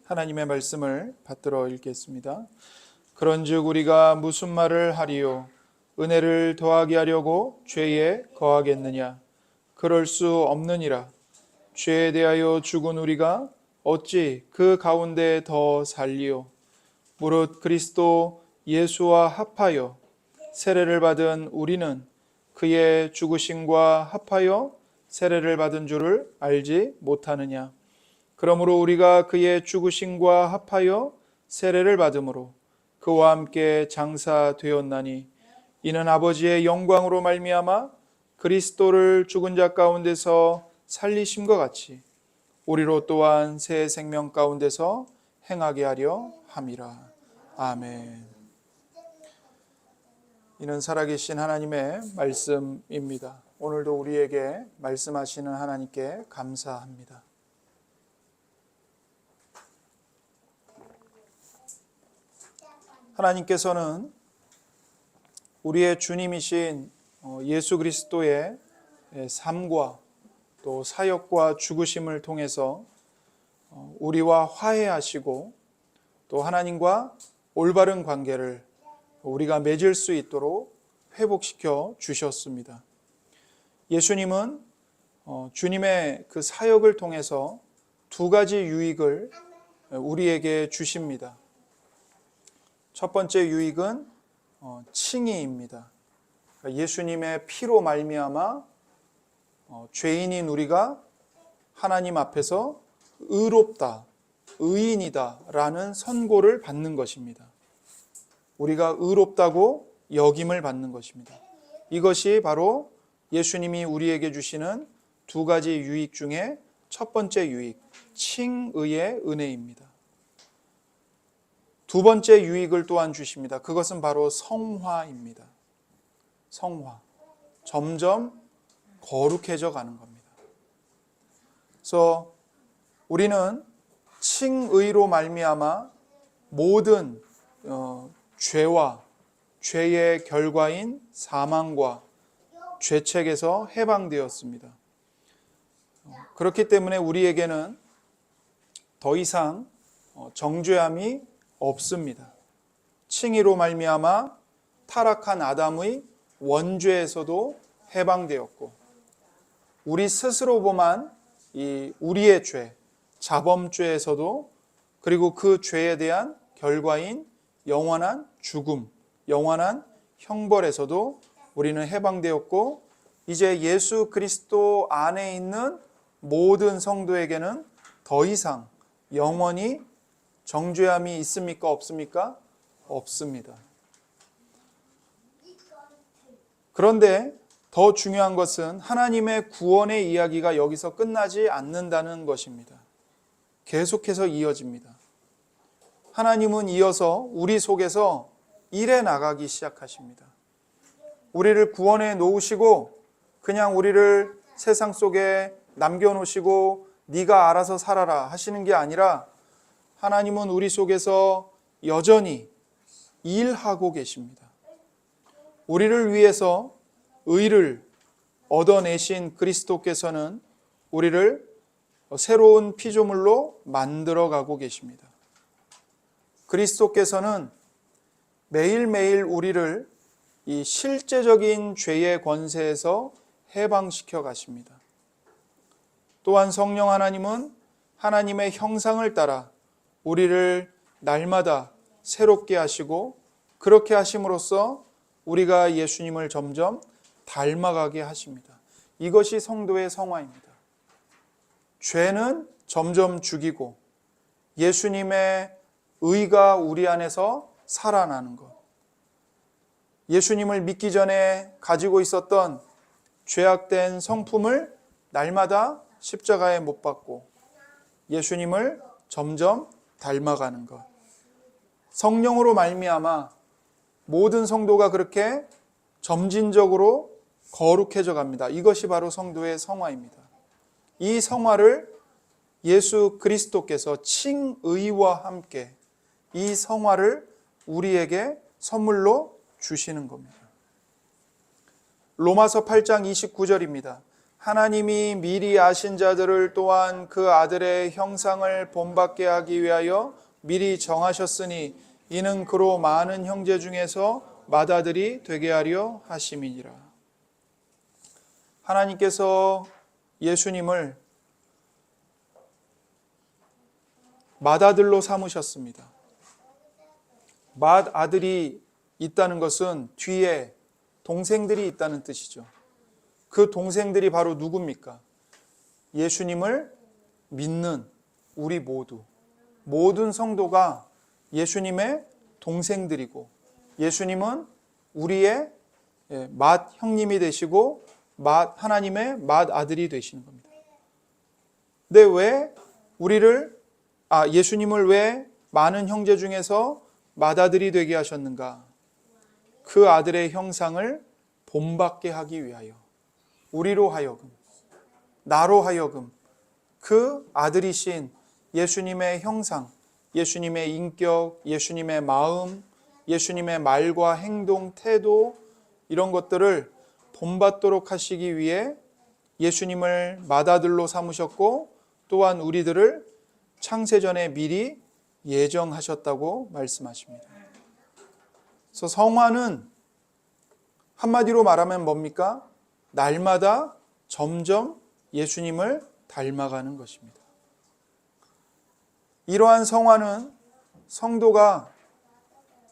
하나님의 말씀을 받들어 읽겠습니다. 그런즉 우리가 무슨 말을 하리요? 은혜를 더하게 하려고 죄에 거하겠느냐? 그럴 수 없느니라. 죄에 대하여 죽은 우리가 어찌 그 가운데 더 살리요? 무릇 그리스도 예수와 합하여 세례를 받은 우리는 그의 죽으심과 합하여 세례를 받은 줄을 알지 못하느냐? 그러므로 우리가 그의 죽으심과 합하여 세례를 받음으로 그와 함께 장사되었나니 이는 아버지의 영광으로 말미암아 그리스도를 죽은 자 가운데서 살리심과 같이 우리로 또한 새 생명 가운데서 행하게 하려 함이라. 아멘. 이는 살아계신 하나님의 말씀입니다. 오늘도 우리에게 말씀하시는 하나님께 감사합니다. 하나님께서는 우리의 주님이신 예수 그리스도의 삶과 또 사역과 죽으심을 통해서 우리와 화해하시고 또 하나님과 올바른 관계를 우리가 맺을 수 있도록 회복시켜 주셨습니다. 예수님은 주님의 그 사역을 통해서 두 가지 유익을 우리에게 주십니다. 첫 번째 유익은 칭의입니다. 예수님의 피로 말미암아 죄인인 우리가 하나님 앞에서 의롭다, 의인이다 라는 선고를 받는 것입니다. 우리가 의롭다고 여김을 받는 것입니다. 이것이 바로 예수님이 우리에게 주시는 두 가지 유익 중에 첫 번째 유익, 칭의의 은혜입니다. 두 번째 유익을 또한 주십니다. 그것은 바로 성화입니다. 성화. 점점 거룩해져 가는 겁니다. 그래서 우리는 칭의로 말미암아 모든 죄와 죄의 결과인 사망과 죄책에서 해방되었습니다. 그렇기 때문에 우리에게는 더 이상 정죄함이 없습니다. 칭의로 말미암아 타락한 아담의 원죄에서도 해방되었고 우리 스스로 범한 이 우리의 죄, 자범죄에서도 그리고 그 죄에 대한 결과인 영원한 죽음, 영원한 형벌에서도 우리는 해방되었고 이제 예수 그리스도 안에 있는 모든 성도에게는 더 이상 영원히 정죄함이 있습니까? 없습니까? 없습니다. 그런데 더 중요한 것은 하나님의 구원의 이야기가 여기서 끝나지 않는다는 것입니다. 계속해서 이어집니다. 하나님은 이어서 우리 속에서 일해 나가기 시작하십니다. 우리를 구원해 놓으시고 그냥 우리를 세상 속에 남겨놓으시고 네가 알아서 살아라 하시는 게 아니라 하나님은 우리 속에서 여전히 일하고 계십니다. 우리를 위해서 의를 얻어내신 그리스도께서는 우리를 새로운 피조물로 만들어가고 계십니다. 그리스도께서는 매일매일 우리를 이 실제적인 죄의 권세에서 해방시켜 가십니다. 또한 성령 하나님은 하나님의 형상을 따라 우리를 날마다 새롭게 하시고 그렇게 하심으로써 우리가 예수님을 점점 닮아가게 하십니다. 이것이 성도의 성화입니다. 죄는 점점 죽이고 예수님의 의가 우리 안에서 살아나는 것. 예수님을 믿기 전에 가지고 있었던 죄악된 성품을 날마다 십자가에 못 박고 예수님을 점점 닮아가는 것. 성령으로 말미암아 모든 성도가 그렇게 점진적으로 거룩해져 갑니다. 이것이 바로 성도의 성화입니다. 이 성화를 예수 그리스도께서 칭의와 함께 이 성화를 우리에게 선물로 주시는 겁니다. 로마서 8장 29절입니다. 하나님이 미리 아신 자들을 또한 그 아들의 형상을 본받게 하기 위하여 미리 정하셨으니 이는 그로 많은 형제 중에서 맏아들이 되게 하려 하심이니라. 하나님께서 예수님을 맏아들로 삼으셨습니다. 맏아들이 있다는 것은 뒤에 동생들이 있다는 뜻이죠. 그 동생들이 바로 누굽니까? 예수님을 믿는 우리 모든 성도가 예수님의 동생들이고, 예수님은 우리의 맏 형님이 되시고 하나님의 맏아들이 되시는 겁니다. 근데 왜 예수님을 왜 많은 형제 중에서 맏아들이 되게 하셨는가? 그 아들의 형상을 본받게 하기 위하여, 우리로 하여금, 나로 하여금 그 아들이신 예수님의 형상, 예수님의 인격, 예수님의 마음, 예수님의 말과 행동, 태도, 이런 것들을 본받도록 하시기 위해 예수님을 맏아들로 삼으셨고, 또한 우리들을 창세전에 미리 예정하셨다고 말씀하십니다. 그래서 성화는 한마디로 말하면 뭡니까? 날마다 점점 예수님을 닮아가는 것입니다. 이러한 성화는 성도가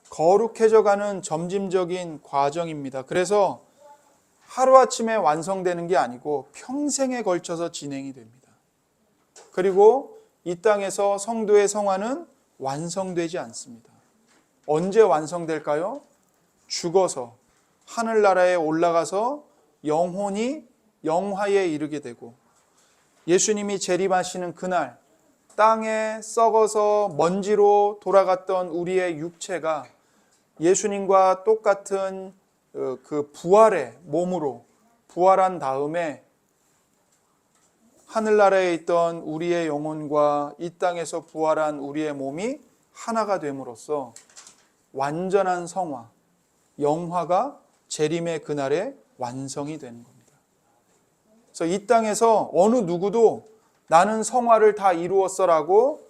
거룩해져가는 점진적인 과정입니다. 그래서 하루아침에 완성되는 게 아니고 평생에 걸쳐서 진행이 됩니다. 그리고 이 땅에서 성도의 성화는 완성되지 않습니다. 언제 완성될까요? 죽어서 하늘나라에 올라가서 영혼이 영화에 이르게 되고, 예수님이 재림하시는 그날 땅에 썩어서 먼지로 돌아갔던 우리의 육체가 예수님과 똑같은 그 부활의 몸으로 부활한 다음에 하늘나라에 있던 우리의 영혼과 이 땅에서 부활한 우리의 몸이 하나가 됨으로써 완전한 성화, 영화가 재림의 그날에 완성이 되는 겁니다. 그래서 이 땅에서 어느 누구도 나는 성화를 다 이루었어라고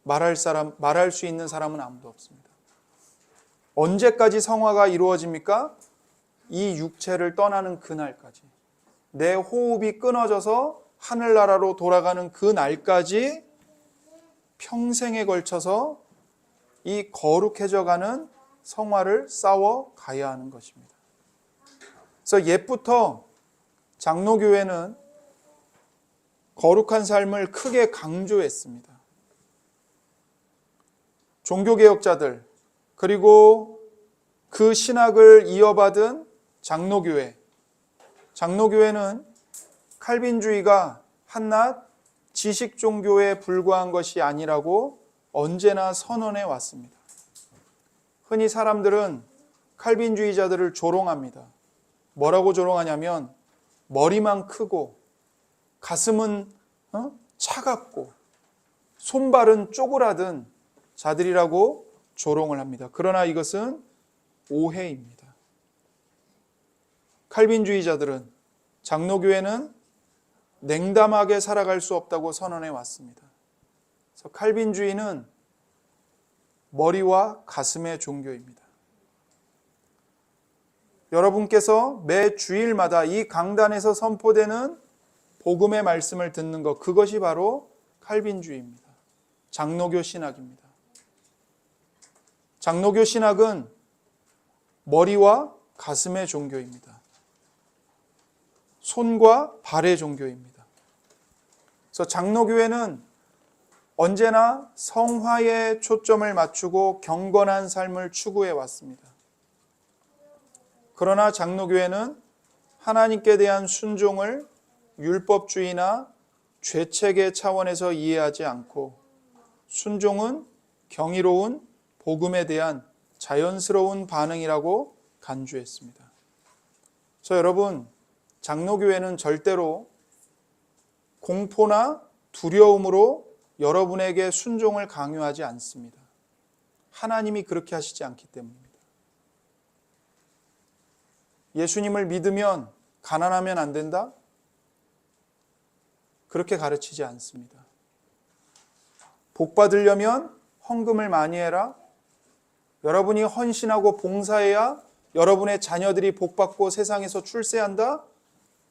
말할 수 있는 사람은 아무도 없습니다. 언제까지 성화가 이루어집니까? 이 육체를 떠나는 그날까지. 내 호흡이 끊어져서 하늘나라로 돌아가는 그 날까지 평생에 걸쳐서 이 거룩해져가는 성화를 싸워 가야 하는 것입니다. 그래서 옛부터 장로교회는 거룩한 삶을 크게 강조했습니다. 종교개혁자들, 그리고 그 신학을 이어받은 장로교회는 칼빈주의가 한낱 지식 종교에 불과한 것이 아니라고 언제나 선언해 왔습니다. 흔히 사람들은 칼빈주의자들을 조롱합니다. 뭐라고 조롱하냐면 머리만 크고 가슴은 차갑고 손발은 쪼그라든 자들이라고 조롱을 합니다. 그러나 이것은 오해입니다. 칼빈주의자들은, 장로교회는 냉담하게 살아갈 수 없다고 선언해 왔습니다. 그래서 칼빈주의는 머리와 가슴의 종교입니다. 여러분께서 매 주일마다 이 강단에서 선포되는 복음의 말씀을 듣는 것, 그것이 바로 칼빈주의입니다. 장로교 신학입니다. 장로교 신학은 머리와 가슴의 종교입니다. 손과 발의 종교입니다. 그래서 장로교회는 언제나 성화에 초점을 맞추고 경건한 삶을 추구해 왔습니다. 그러나 장로교회는 하나님께 대한 순종을 율법주의나 죄책의 차원에서 이해하지 않고, 순종은 경이로운 복음에 대한 자연스러운 반응이라고 간주했습니다. 그래서 여러분, 장로교회는 절대로 공포나 두려움으로 여러분에게 순종을 강요하지 않습니다. 하나님이 그렇게 하시지 않기 때문입니다. 예수님을 믿으면 가난하면 안 된다? 그렇게 가르치지 않습니다. 복 받으려면 헌금을 많이 해라. 여러분이 헌신하고 봉사해야 여러분의 자녀들이 복 받고 세상에서 출세한다.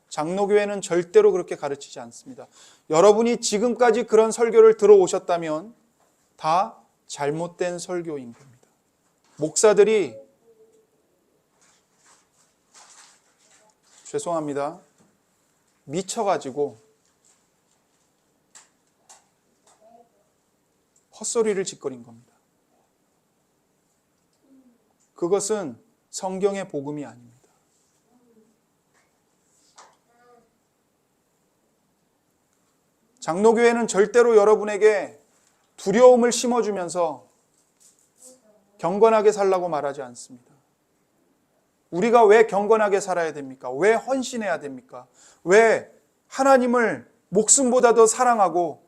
장로교회는 절대로 그렇게 가르치지 않습니다. 여러분이 지금까지 그런 설교를 들어오셨다면 다 잘못된 설교인 겁니다. 목사들이 죄송합니다. 미쳐가지고 헛소리를 짓거린 겁니다. 그것은 성경의 복음이 아닙니다. 장로교회는 절대로 여러분에게 두려움을 심어주면서 경건하게 살라고 말하지 않습니다. 우리가 왜 경건하게 살아야 됩니까? 왜 헌신해야 됩니까? 왜 하나님을 목숨보다 더 사랑하고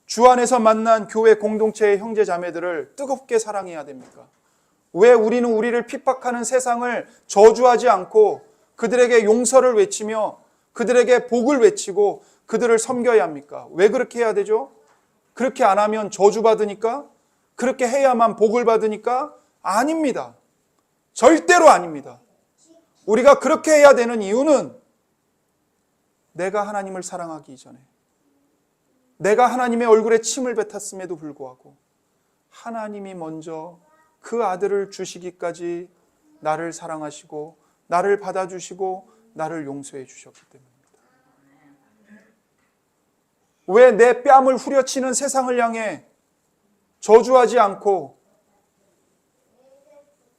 주 안에서 만난 교회 공동체의 형제 자매들을 뜨겁게 사랑해야 됩니까? 왜 우리는 우리를 핍박하는 세상을 저주하지 않고 그들에게 용서를 외치며 그들에게 복을 외치고 그들을 섬겨야 합니까? 왜 그렇게 해야 되죠? 그렇게 안 하면 저주받으니까? 그렇게 해야만 복을 받으니까? 아닙니다. 절대로 아닙니다. 우리가 그렇게 해야 되는 이유는 내가 하나님을 사랑하기 이전에 내가 하나님의 얼굴에 침을 뱉었음에도 불구하고 하나님이 먼저 그 아들을 주시기까지 나를 사랑하시고 나를 받아주시고 나를 용서해 주셨기 때문입니다. 왜 내 뺨을 후려치는 세상을 향해 저주하지 않고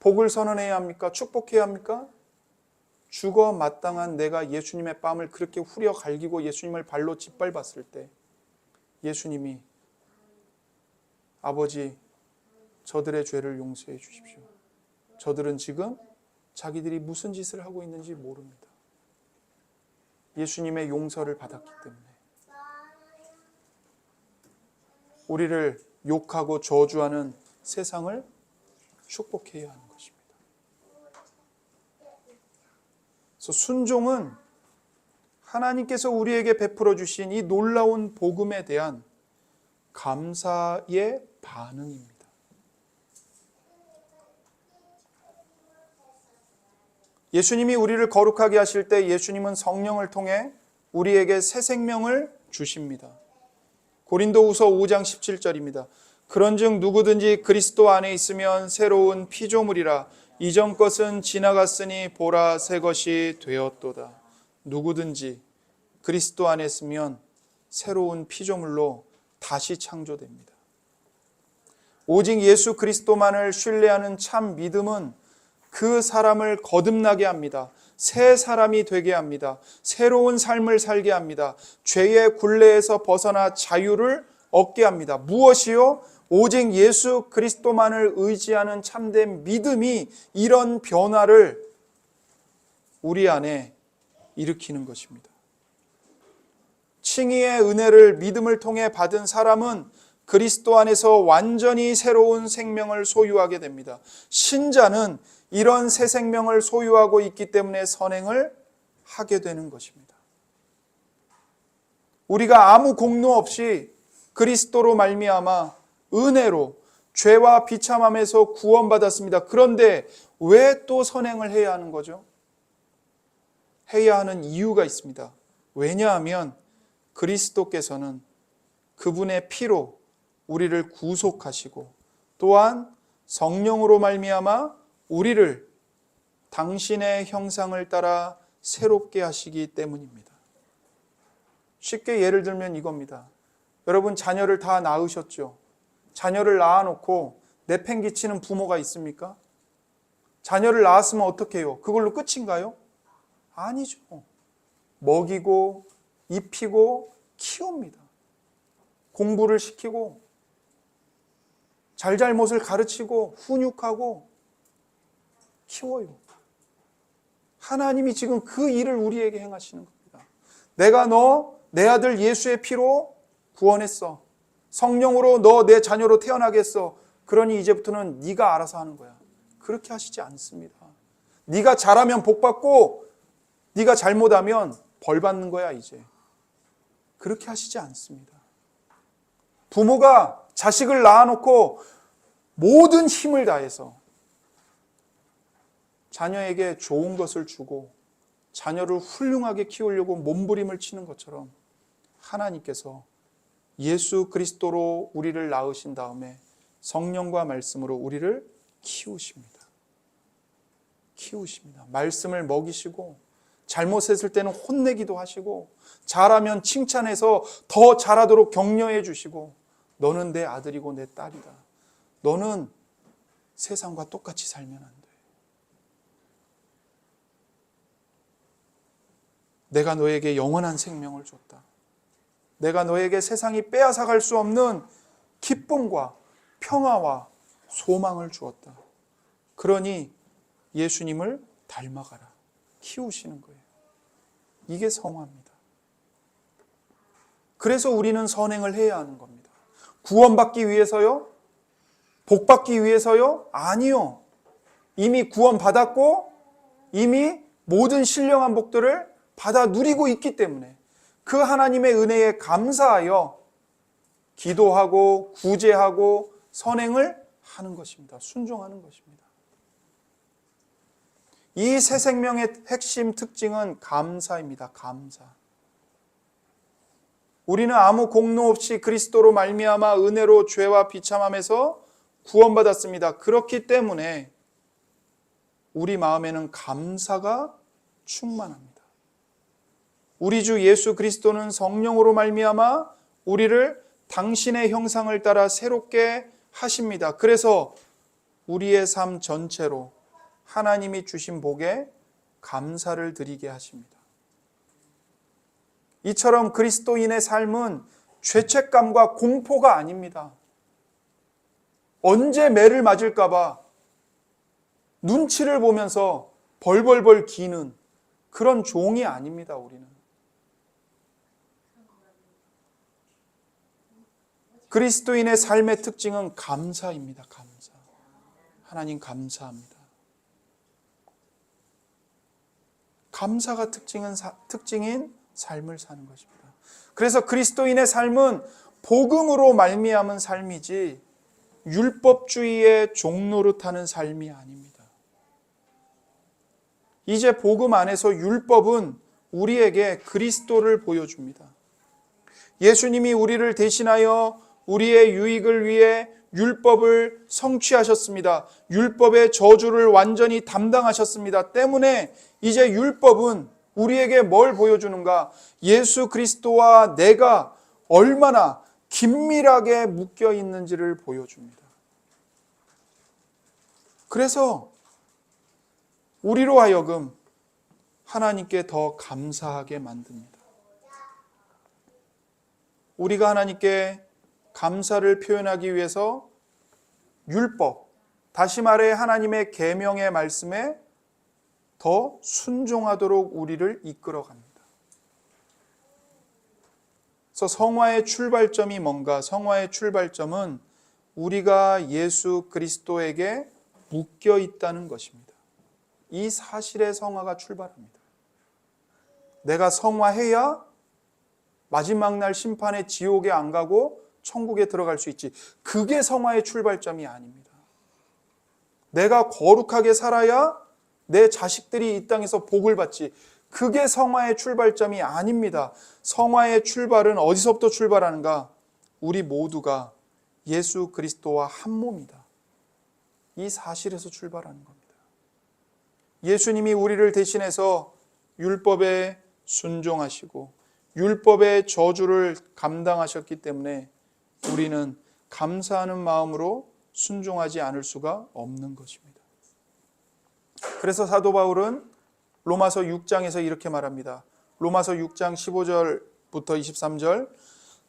복을 선언해야 합니까? 축복해야 합니까? 죽어 마땅한 내가 예수님의 뺨을 그렇게 후려 갈기고 예수님을 발로 짓밟았을 때 예수님이 아버지 저들의 죄를 용서해 주십시오. 저들은 지금 자기들이 무슨 짓을 하고 있는지 모릅니다. 예수님의 용서를 받았기 때문에 우리를 욕하고 저주하는 세상을 축복해야 하는 것입니다. 그래서 순종은 하나님께서 우리에게 베풀어 주신 이 놀라운 복음에 대한 감사의 반응입니다. 예수님이 우리를 거룩하게 하실 때 예수님은 성령을 통해 우리에게 새 생명을 주십니다. 고린도후서 5장 17절입니다. 그런즉 누구든지 그리스도 안에 있으면 새로운 피조물이라 이전 것은 지나갔으니 보라 새 것이 되었도다. 누구든지 그리스도 안에 있으면 새로운 피조물로 다시 창조됩니다. 오직 예수 그리스도만을 신뢰하는 참 믿음은 그 사람을 거듭나게 합니다. 새 사람이 되게 합니다. 새로운 삶을 살게 합니다. 죄의 굴레에서 벗어나 자유를 얻게 합니다. 무엇이요? 오직 예수 그리스도만을 의지하는 참된 믿음이 이런 변화를 우리 안에 일으키는 것입니다. 칭의의 은혜를 믿음을 통해 받은 사람은 그리스도 안에서 완전히 새로운 생명을 소유하게 됩니다. 신자는 이런 새 생명을 소유하고 있기 때문에 선행을 하게 되는 것입니다. 우리가 아무 공로 없이 그리스도로 말미암아 은혜로 죄와 비참함에서 구원받았습니다. 그런데 왜 또 선행을 해야 하는 거죠? 해야 하는 이유가 있습니다. 왜냐하면 그리스도께서는 그분의 피로 우리를 구속하시고 또한 성령으로 말미암아 우리를 당신의 형상을 따라 새롭게 하시기 때문입니다. 쉽게 예를 들면 이겁니다. 여러분 자녀를 다 낳으셨죠? 자녀를 낳아놓고 내팽개치는 부모가 있습니까? 자녀를 낳았으면 어떻게 해요? 그걸로 끝인가요? 아니죠. 먹이고 입히고 키웁니다. 공부를 시키고 잘잘못을 가르치고 훈육하고 키워요. 하나님이 지금 그 일을 우리에게 행하시는 겁니다. 내가 너 내 아들 예수의 피로 구원했어. 성령으로 너 내 자녀로 태어나게 했어. 그러니 이제부터는 네가 알아서 하는 거야. 그렇게 하시지 않습니다. 네가 잘하면 복 받고 네가 잘못하면 벌 받는 거야 이제. 그렇게 하시지 않습니다. 부모가 자식을 낳아놓고 모든 힘을 다해서 자녀에게 좋은 것을 주고 자녀를 훌륭하게 키우려고 몸부림을 치는 것처럼 하나님께서 예수 그리스도로 우리를 낳으신 다음에 성령과 말씀으로 우리를 키우십니다. 말씀을 먹이시고 잘못했을 때는 혼내기도 하시고 잘하면 칭찬해서 더 잘하도록 격려해 주시고 너는 내 아들이고 내 딸이다. 너는 세상과 똑같이 살면 안 돼. 내가 너에게 영원한 생명을 줬다. 내가 너에게 세상이 빼앗아갈 수 없는 기쁨과 평화와 소망을 주었다. 그러니 예수님을 닮아가라. 키우시는 거예요. 이게 성화입니다. 그래서 우리는 선행을 해야 하는 겁니다. 구원받기 위해서요? 복받기 위해서요? 아니요. 이미 구원받았고 이미 모든 신령한 복들을 받아 누리고 있기 때문에 그 하나님의 은혜에 감사하여 기도하고 구제하고 선행을 하는 것입니다. 순종하는 것입니다. 이 새 생명의 핵심 특징은 감사입니다. 감사. 우리는 아무 공로 없이 그리스도로 말미암아 은혜로 죄와 비참함에서 구원받았습니다. 그렇기 때문에 우리 마음에는 감사가 충만합니다. 우리 주 예수 그리스도는 성령으로 말미암아 우리를 당신의 형상을 따라 새롭게 하십니다. 그래서 우리의 삶 전체로 하나님이 주신 복에 감사를 드리게 하십니다. 이처럼 그리스도인의 삶은 죄책감과 공포가 아닙니다. 언제 매를 맞을까 봐 눈치를 보면서 벌벌벌 기는 그런 종이 아닙니다. 우리는. 그리스도인의 삶의 특징은 감사입니다. 감사. 하나님 감사합니다. 감사가 특징인 삶을 사는 것입니다. 그래서 그리스도인의 삶은 복음으로 말미암은 삶이지 율법주의의 종노릇하는 삶이 아닙니다. 이제 복음 안에서 율법은 우리에게 그리스도를 보여줍니다. 예수님이 우리를 대신하여 우리의 유익을 위해 율법을 성취하셨습니다. 율법의 저주를 완전히 담당하셨습니다. 때문에 이제 율법은 우리에게 뭘 보여주는가? 예수 그리스도와 내가 얼마나 긴밀하게 묶여 있는지를 보여줍니다. 그래서 우리로 하여금 하나님께 더 감사하게 만듭니다. 우리가 하나님께 감사를 표현하기 위해서 율법, 다시 말해 하나님의 계명의 말씀에 더 순종하도록 우리를 이끌어갑니다. 그래서 성화의 출발점이 뭔가? 성화의 출발점은 우리가 예수 그리스도에게 묶여 있다는 것입니다. 이 사실의 성화가 출발합니다. 내가 성화해야 마지막 날 심판의 지옥에 안 가고 천국에 들어갈 수 있지. 그게 성화의 출발점이 아닙니다. 내가 거룩하게 살아야 내 자식들이 이 땅에서 복을 받지. 그게 성화의 출발점이 아닙니다. 성화의 출발은 어디서부터 출발하는가? 우리 모두가 예수 그리스도와 한 몸이다. 이 사실에서 출발하는 겁니다. 예수님이 우리를 대신해서 율법에 순종하시고 율법의 저주를 감당하셨기 때문에 우리는 감사하는 마음으로 순종하지 않을 수가 없는 것입니다. 그래서 사도 바울은 로마서 6장에서 이렇게 말합니다. 로마서 6장 15절부터 23절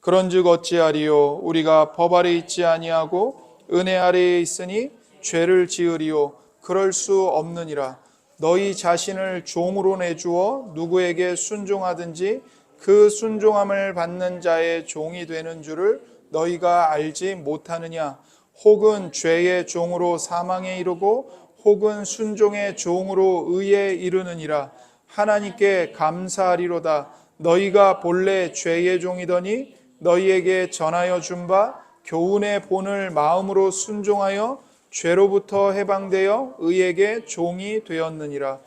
그런즉 어찌하리요 우리가 법 아래 있지 아니하고 은혜 아래에 있으니 죄를 지으리요 그럴 수 없느니라. 너희 자신을 종으로 내주어 누구에게 순종하든지 그 순종함을 받는 자의 종이 되는 줄을 너희가 알지 못하느냐. 혹은 죄의 종으로 사망에 이르고 혹은 순종의 종으로 의에 이르느니라. 하나님께 감사하리로다. 너희가 본래 죄의 종이더니 너희에게 전하여 준 바 교훈의 본을 마음으로 순종하여 죄로부터 해방되어 의에게 종이 되었느니라.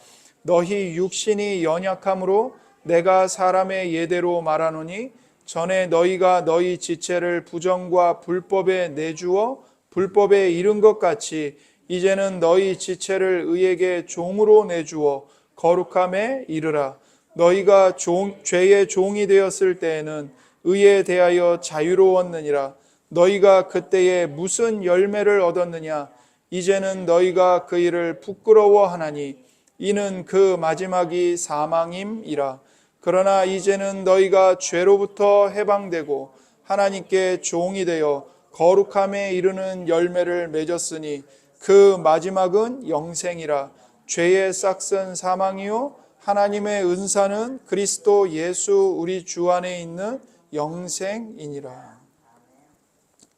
너희 육신이 연약함으로 내가 사람의 예대로 말하노니 전에 너희가 너희 지체를 부정과 불법에 내주어 불법에 이른 것 같이 이제는 너희 지체를 의에게 종으로 내주어 거룩함에 이르라. 너희가 죄의 종이 되었을 때에는 의에 대하여 자유로웠느니라. 너희가 그때에 무슨 열매를 얻었느냐? 이제는 너희가 그 일을 부끄러워하나니 이는 그 마지막이 사망임이라. 그러나 이제는 너희가 죄로부터 해방되고 하나님께 종이 되어 거룩함에 이르는 열매를 맺었으니 그 마지막은 영생이라. 죄의 싹은 사망이요 하나님의 은사는 그리스도 예수 우리 주 안에 있는 영생이니라.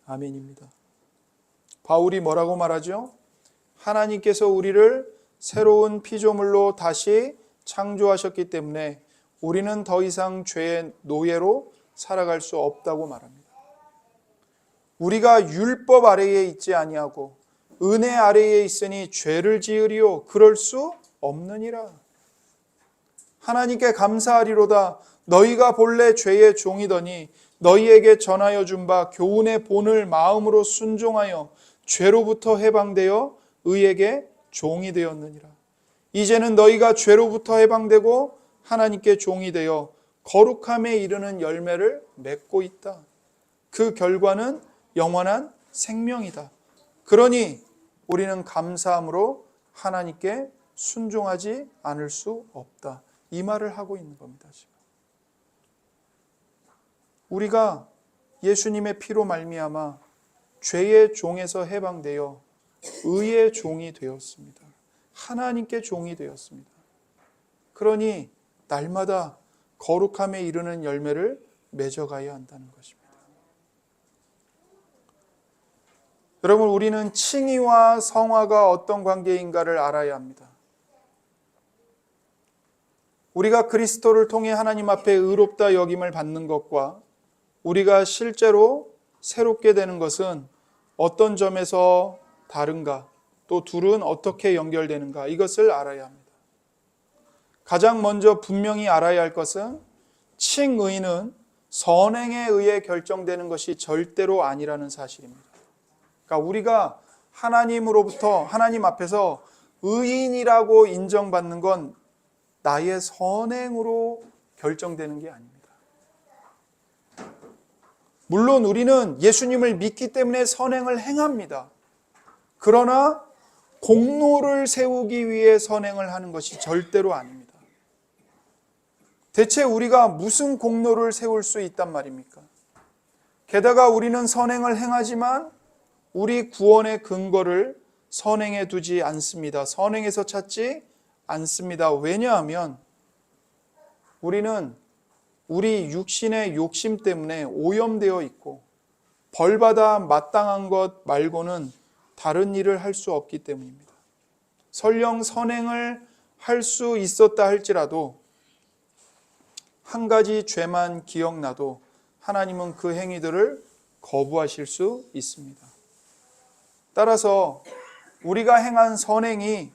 아멘입니다. 바울이 뭐라고 말하죠? 하나님께서 우리를 새로운 피조물로 다시 창조하셨기 때문에 우리는 더 이상 죄의 노예로 살아갈 수 없다고 말합니다. 우리가 율법 아래에 있지 아니하고 은혜 아래에 있으니 죄를 지으리요 그럴 수 없느니라. 하나님께 감사하리로다. 너희가 본래 죄의 종이더니 너희에게 전하여 준 바 교훈의 본을 마음으로 순종하여 죄로부터 해방되어 의에게 종이 되었느니라. 이제는 너희가 죄로부터 해방되고 하나님께 종이 되어 거룩함에 이르는 열매를 맺고 있다. 그 결과는 영원한 생명이다. 그러니 우리는 감사함으로 하나님께 순종하지 않을 수 없다. 이 말을 하고 있는 겁니다. 지금. 우리가 예수님의 피로 말미암아 죄의 종에서 해방되어 의의 종이 되었습니다. 하나님께 종이 되었습니다. 그러니 날마다 거룩함에 이르는 열매를 맺어가야 한다는 것입니다. 여러분, 우리는 칭의와 성화가 어떤 관계인가를 알아야 합니다. 우리가 그리스도를 통해 하나님 앞에 의롭다 여김을 받는 것과 우리가 실제로 새롭게 되는 것은 어떤 점에서 다른가, 또 둘은 어떻게 연결되는가, 이것을 알아야 합니다. 가장 먼저 분명히 알아야 할 것은 칭의는 선행에 의해 결정되는 것이 절대로 아니라는 사실입니다. 그러니까 우리가 하나님으로부터, 하나님 앞에서 의인이라고 인정받는 건 나의 선행으로 결정되는 게 아닙니다. 물론 우리는 예수님을 믿기 때문에 선행을 행합니다. 그러나 공로를 세우기 위해 선행을 하는 것이 절대로 아닙니다. 대체 우리가 무슨 공로를 세울 수 있단 말입니까? 게다가 우리는 선행을 행하지만 우리 구원의 근거를 선행에 두지 않습니다. 선행에서 찾지 않습니다. 왜냐하면 우리는 우리 육신의 욕심 때문에 오염되어 있고 벌받아 마땅한 것 말고는 다른 일을 할 수 없기 때문입니다. 설령 선행을 할 수 있었다 할지라도 한 가지 죄만 기억나도 하나님은 그 행위들을 거부하실 수 있습니다. 따라서 우리가 행한 선행이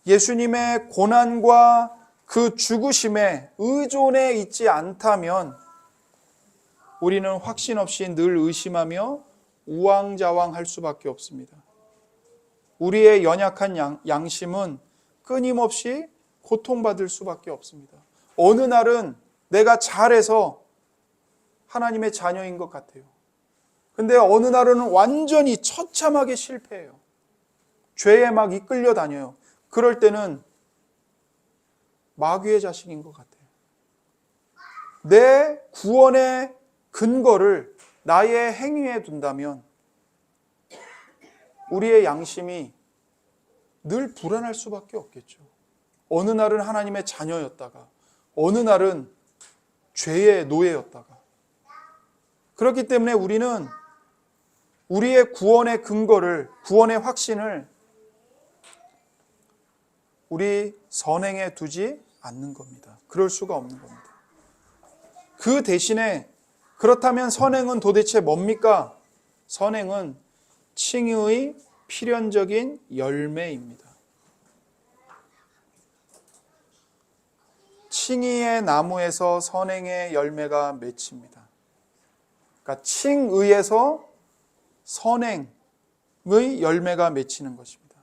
예수님의 고난과 그 죽으심에 의존해 있지 않다면 우리는 확신 없이 늘 의심하며 우왕좌왕할 수밖에 없습니다. 우리의 연약한 양심은 끊임없이 고통받을 수밖에 없습니다. 어느 날은 내가 잘해서 하나님의 자녀인 것 같아요. 근데 어느 날은 완전히 처참하게 실패해요. 죄에 막 이끌려 다녀요. 그럴 때는 마귀의 자식인 것 같아요. 내 구원의 근거를 나의 행위에 둔다면 우리의 양심이 늘 불안할 수밖에 없겠죠. 어느 날은 하나님의 자녀였다가 어느 날은 죄의 노예였다가. 그렇기 때문에 우리는 우리의 구원의 근거를, 구원의 확신을 우리 선행에 두지 않는 겁니다. 그럴 수가 없는 겁니다. 그 대신에 그렇다면 선행은 도대체 뭡니까? 선행은 칭의의 필연적인 열매입니다. 칭의의 나무에서 선행의 열매가 맺힙니다. 그러니까 칭의에서 선행의 열매가 맺히는 것입니다.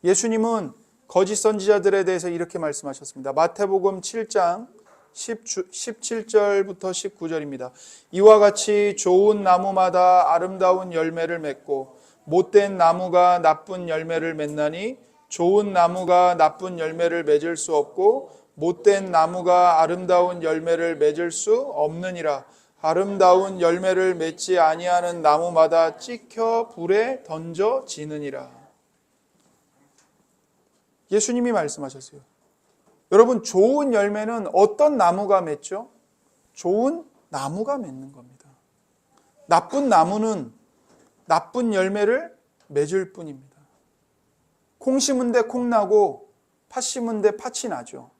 예수님은 거짓 선지자들에 대해서 이렇게 말씀하셨습니다. 마태복음 7장 17절부터 19절입니다. 이와 같이 좋은 나무마다 아름다운 열매를 맺고 못된 나무가 나쁜 열매를 맺나니 좋은 나무가 나쁜 열매를 맺을 수 없고 못된 나무가 아름다운 열매를 맺을 수 없느니라. 아름다운 열매를 맺지 아니하는 나무마다 찍혀 불에 던져지느니라. 예수님이 말씀하셨어요. 여러분, 좋은 열매는 어떤 나무가 맺죠? 좋은 나무가 맺는 겁니다. 나쁜 나무는 나쁜 열매를 맺을 뿐입니다. 콩 심은 데 콩 나고 팥 심은 데 팥이 나죠.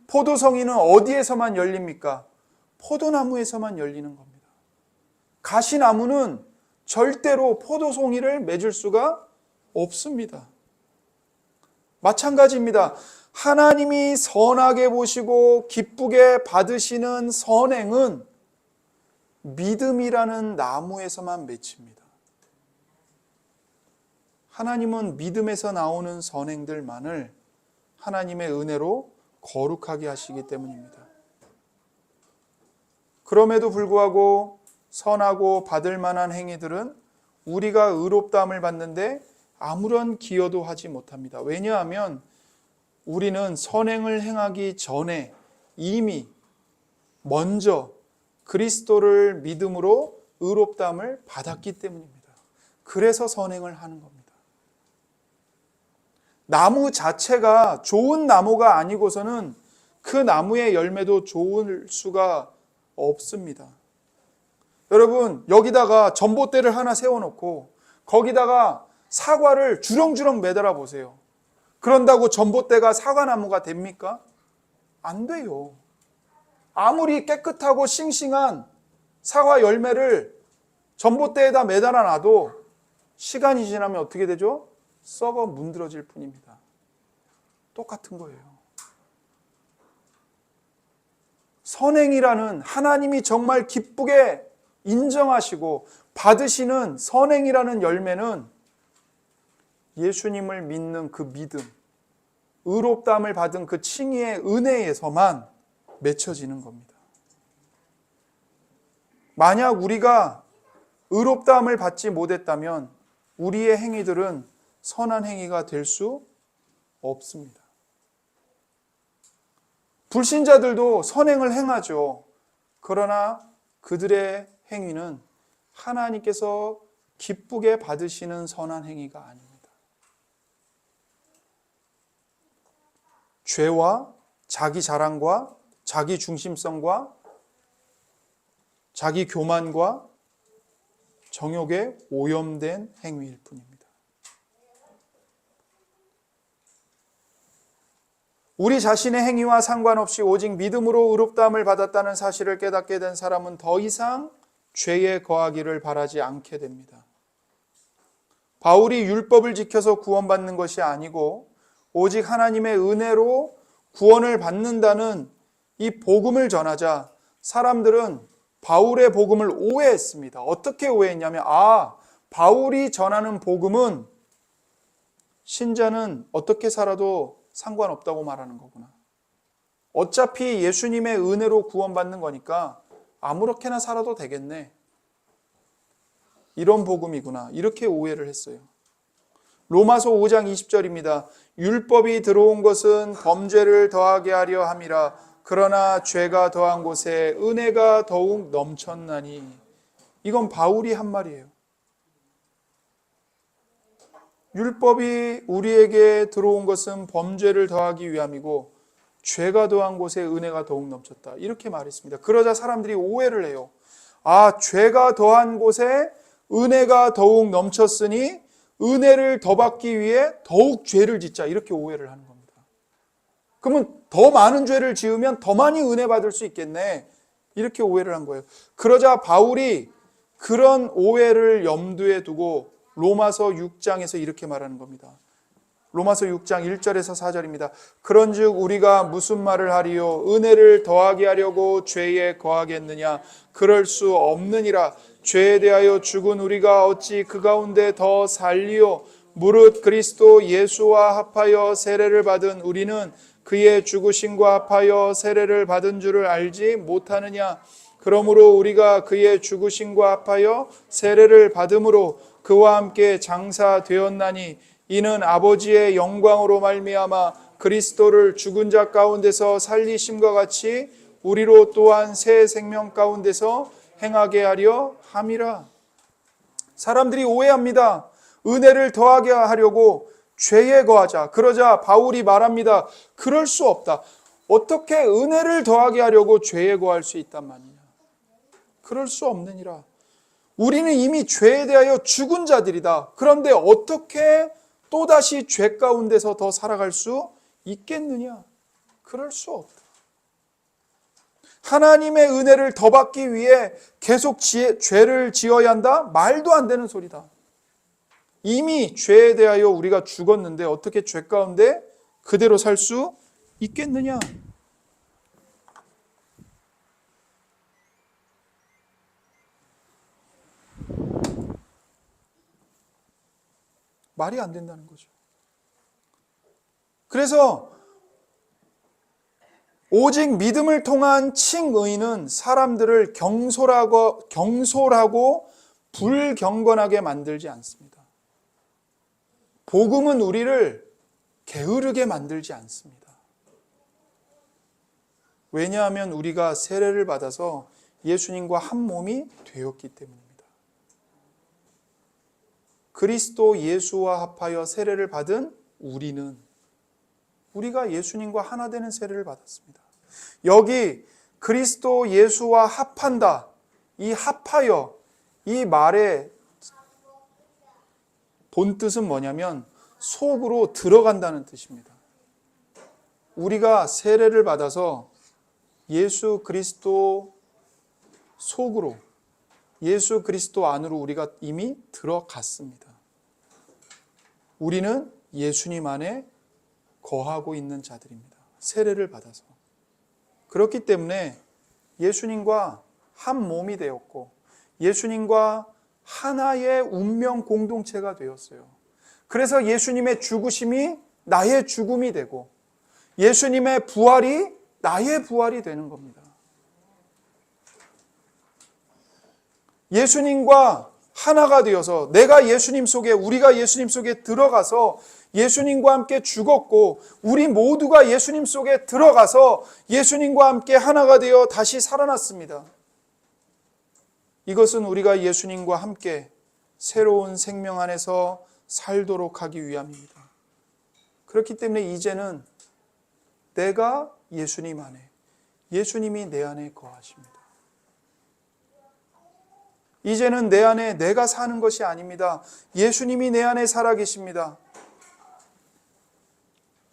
포도송이는 어디에서만 열립니까? 포도나무에서만 열리는 겁니다. 가시나무는 절대로 포도송이를 맺을 수가 없습니다. 마찬가지입니다. 하나님이 선하게 보시고 기쁘게 받으시는 선행은 믿음이라는 나무에서만 맺힙니다. 하나님은 믿음에서 나오는 선행들만을 하나님의 은혜로 거룩하게 하시기 때문입니다. 그럼에도 불구하고 선하고 받을 만한 행위들은 우리가 의롭다함을 받는데 아무런 기여도 하지 못합니다. 왜냐하면 우리는 선행을 행하기 전에 이미 먼저 그리스도를 믿음으로 의롭다함을 받았기 때문입니다. 그래서 선행을 하는 겁니다. 나무 자체가 좋은 나무가 아니고서는 그 나무의 열매도 좋을 수가 없습니다. 여러분, 여기다가 전봇대를 하나 세워놓고 거기다가 사과를 주렁주렁 매달아 보세요. 그런다고 전봇대가 사과나무가 됩니까? 안 돼요. 아무리 깨끗하고 싱싱한 사과 열매를 전봇대에다 매달아 놔도 시간이 지나면 어떻게 되죠? 썩어 문드러질 뿐입니다. 똑같은 거예요. 선행이라는 하나님이 정말 기쁘게 인정하시고 받으시는 선행이라는 열매는 예수님을 믿는 그 믿음, 의롭다함을 받은 그 칭의의 은혜에서만 맺혀지는 겁니다. 만약 우리가 의롭다함을 받지 못했다면 우리의 행위들은 선한 행위가 될 수 없습니다. 불신자들도 선행을 행하죠. 그러나 그들의 행위는 하나님께서 기쁘게 받으시는 선한 행위가 아닙니다. 죄와 자기 자랑과 자기 중심성과 자기 교만과 정욕에 오염된 행위일 뿐입니다. 우리 자신의 행위와 상관없이 오직 믿음으로 의롭다함을 받았다는 사실을 깨닫게 된 사람은 더 이상 죄에 거하기를 바라지 않게 됩니다. 바울이 율법을 지켜서 구원받는 것이 아니고 오직 하나님의 은혜로 구원을 받는다는 이 복음을 전하자 사람들은 바울의 복음을 오해했습니다. 어떻게 오해했냐면 바울이 전하는 복음은 신자는 어떻게 살아도 상관없다고 말하는 거구나. 어차피 예수님의 은혜로 구원받는 거니까 아무렇게나 살아도 되겠네. 이런 복음이구나. 이렇게 오해를 했어요. 로마서 5장 20절입니다. 율법이 들어온 것은 범죄를 더하게 하려 함이라. 그러나 죄가 더한 곳에 은혜가 더욱 넘쳤나니. 이건 바울이 한 말이에요. 율법이 우리에게 들어온 것은 범죄를 더하기 위함이고 죄가 더한 곳에 은혜가 더욱 넘쳤다. 이렇게 말했습니다. 그러자 사람들이 오해를 해요. 죄가 더한 곳에 은혜가 더욱 넘쳤으니 은혜를 더 받기 위해 더욱 죄를 짓자. 이렇게 오해를 하는 겁니다. 그러면 더 많은 죄를 지으면 더 많이 은혜 받을 수 있겠네. 이렇게 오해를 한 거예요. 그러자 바울이 그런 오해를 염두에 두고 로마서 6장에서 이렇게 말하는 겁니다. 로마서 6장 1절에서 4절입니다. 그런즉 우리가 무슨 말을 하리요? 은혜를 더하게 하려고 죄에 거하겠느냐? 그럴 수 없느니라. 죄에 대하여 죽은 우리가 어찌 그 가운데 더 살리요? 무릇 그리스도 예수와 합하여 세례를 받은 우리는 그의 죽으심과 합하여 세례를 받은 줄을 알지 못하느냐? 그러므로 우리가 그의 죽으심과 합하여 세례를 받음으로 그와 함께 장사되었나니 이는 아버지의 영광으로 말미암아 그리스도를 죽은 자 가운데서 살리심과 같이 우리로 또한 새 생명 가운데서 행하게 하려 함이라. 사람들이 오해합니다. 은혜를 더하게 하려고 죄에 거하자. 그러자 바울이 말합니다. 그럴 수 없다. 어떻게 은혜를 더하게 하려고 죄에 거할 수 있단 말이냐. 그럴 수 없느니라. 우리는 이미 죄에 대하여 죽은 자들이다. 그런데 어떻게 또다시 죄 가운데서 더 살아갈 수 있겠느냐? 그럴 수 없다. 하나님의 은혜를 더 받기 위해 계속 죄를 지어야 한다? 말도 안 되는 소리다. 이미 죄에 대하여 우리가 죽었는데 어떻게 죄 가운데 그대로 살 수 있겠느냐? 말이 안 된다는 거죠. 그래서 오직 믿음을 통한 칭의는 사람들을 경솔하고 불경건하게 만들지 않습니다. 복음은 우리를 게으르게 만들지 않습니다. 왜냐하면 우리가 세례를 받아서 예수님과 한 몸이 되었기 때문입니다. 그리스도 예수와 합하여 세례를 받은 우리가 예수님과 하나 되는 세례를 받았습니다. 여기 그리스도 예수와 합한다. 이 합하여 이 말의 본뜻은 뭐냐면 속으로 들어간다는 뜻입니다. 우리가 세례를 받아서 예수 그리스도 속으로 예수 그리스도 안으로 우리가 이미 들어갔습니다. 우리는 예수님 안에 거하고 있는 자들입니다. 세례를 받아서. 그렇기 때문에 예수님과 한 몸이 되었고 예수님과 하나의 운명 공동체가 되었어요. 그래서 예수님의 죽으심이 나의 죽음이 되고 예수님의 부활이 나의 부활이 되는 겁니다. 예수님과 하나가 되어서 내가 예수님 속에 우리가 예수님 속에 들어가서 예수님과 함께 죽었고 우리 모두가 예수님 속에 들어가서 예수님과 함께 하나가 되어 다시 살아났습니다. 이것은 우리가 예수님과 함께 새로운 생명 안에서 살도록 하기 위함입니다. 그렇기 때문에 이제는 내가 예수님 안에, 예수님이 내 안에 거하십니다. 이제는 내 안에 내가 사는 것이 아닙니다. 예수님이 내 안에 살아계십니다.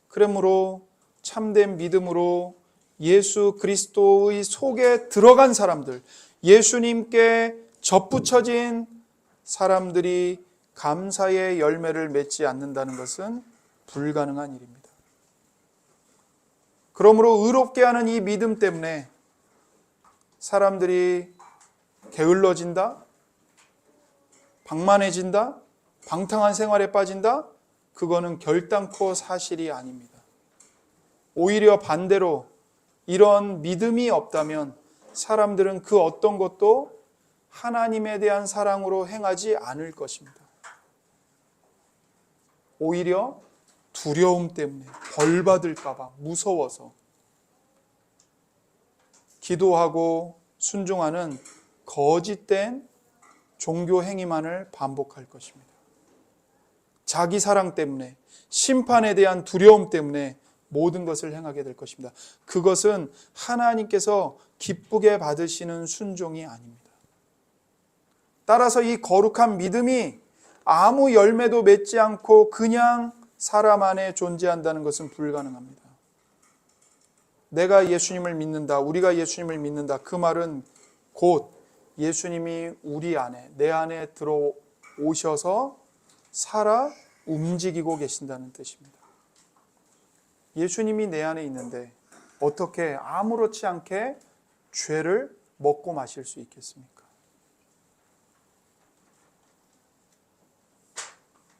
그러므로 참된 믿음으로 예수 그리스도의 속에 들어간 사람들, 예수님께 접붙여진 사람들이 감사의 열매를 맺지 않는다는 것은 불가능한 일입니다. 그러므로 의롭게 하는 이 믿음 때문에 사람들이 게을러진다, 방만해진다, 방탕한 생활에 빠진다, 그거는 결단코 사실이 아닙니다. 오히려 반대로 이런 믿음이 없다면 사람들은 그 어떤 것도 하나님에 대한 사랑으로 행하지 않을 것입니다. 오히려 두려움 때문에 벌 받을까 봐 무서워서 기도하고 순종하는 거짓된 종교 행위만을 반복할 것입니다. 자기 사랑 때문에, 심판에 대한 두려움 때문에 모든 것을 행하게 될 것입니다. 그것은 하나님께서 기쁘게 받으시는 순종이 아닙니다. 따라서 이 거룩한 믿음이 아무 열매도 맺지 않고 그냥 사람 안에 존재한다는 것은 불가능합니다. 내가 예수님을 믿는다, 우리가 예수님을 믿는다, 그 말은 곧 예수님이 우리 안에, 내 안에 들어오셔서 살아 움직이고 계신다는 뜻입니다. 예수님이 내 안에 있는데 어떻게 아무렇지 않게 죄를 먹고 마실 수 있겠습니까?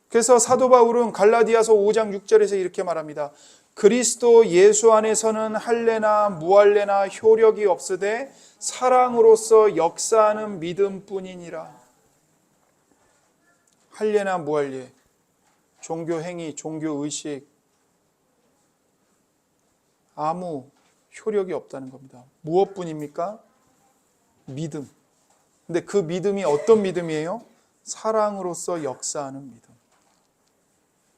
그래서 사도 바울은 갈라디아서 5장 6절에서 이렇게 말합니다. 그리스도 예수 안에서는 할례나 무할례나 효력이 없으되 사랑으로서 역사하는 믿음뿐이니라. 할례나 무할례, 종교 행위, 종교 의식, 아무 효력이 없다는 겁니다. 무엇뿐입니까? 믿음. 근데 그 믿음이 어떤 믿음이에요? 사랑으로서 역사하는 믿음.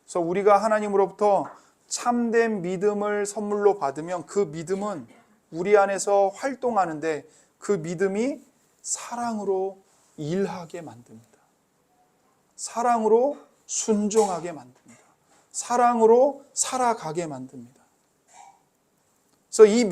그래서 우리가 하나님으로부터 참된 믿음을 선물로 받으면 그 믿음은 우리 안에서 활동하는데 그 믿음이 사랑으로 일하게 만듭니다. 사랑으로 순종하게 만듭니다. 사랑으로 살아가게 만듭니다. 그래서 이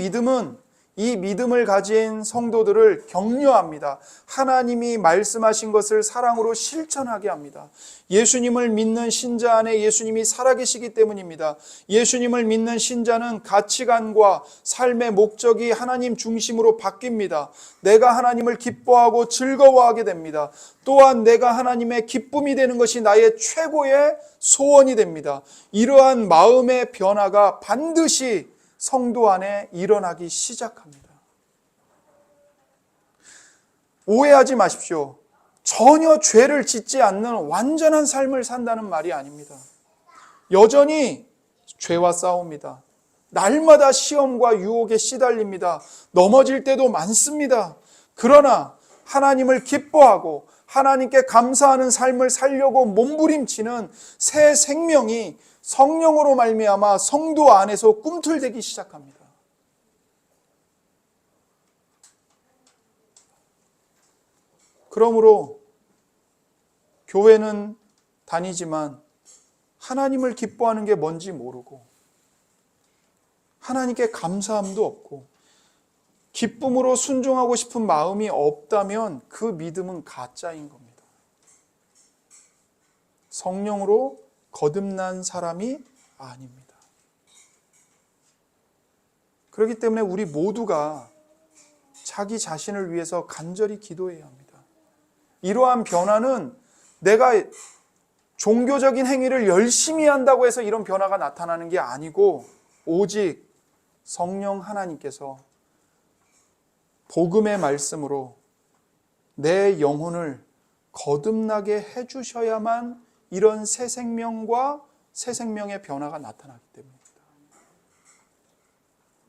믿음을 가진 성도들을 격려합니다. 하나님이 말씀하신 것을 사랑으로 실천하게 합니다. 예수님을 믿는 신자 안에 예수님이 살아계시기 때문입니다. 예수님을 믿는 신자는 가치관과 삶의 목적이 하나님 중심으로 바뀝니다. 내가 하나님을 기뻐하고 즐거워하게 됩니다. 또한 내가 하나님의 기쁨이 되는 것이 나의 최고의 소원이 됩니다. 이러한 마음의 변화가 반드시 성도 안에 일어나기 시작합니다. 오해하지 마십시오. 전혀 죄를 짓지 않는 완전한 삶을 산다는 말이 아닙니다. 여전히 죄와 싸웁니다. 날마다 시험과 유혹에 시달립니다. 넘어질 때도 많습니다. 그러나 하나님을 기뻐하고 하나님께 감사하는 삶을 살려고 몸부림치는 새 생명이 성령으로 말미암아 성도 안에서 꿈틀대기 시작합니다. 그러므로 교회는 다니지만 하나님을 기뻐하는 게 뭔지 모르고 하나님께 감사함도 없고 기쁨으로 순종하고 싶은 마음이 없다면 그 믿음은 가짜인 겁니다. 성령으로 거듭난 사람이 아닙니다. 그렇기 때문에 우리 모두가 자기 자신을 위해서 간절히 기도해야 합니다. 이러한 변화는 내가 종교적인 행위를 열심히 한다고 해서 이런 변화가 나타나는 게 아니고 오직 성령 하나님께서 복음의 말씀으로 내 영혼을 거듭나게 해주셔야만 이런 새 생명과 새 생명의 변화가 나타나기 때문입니다.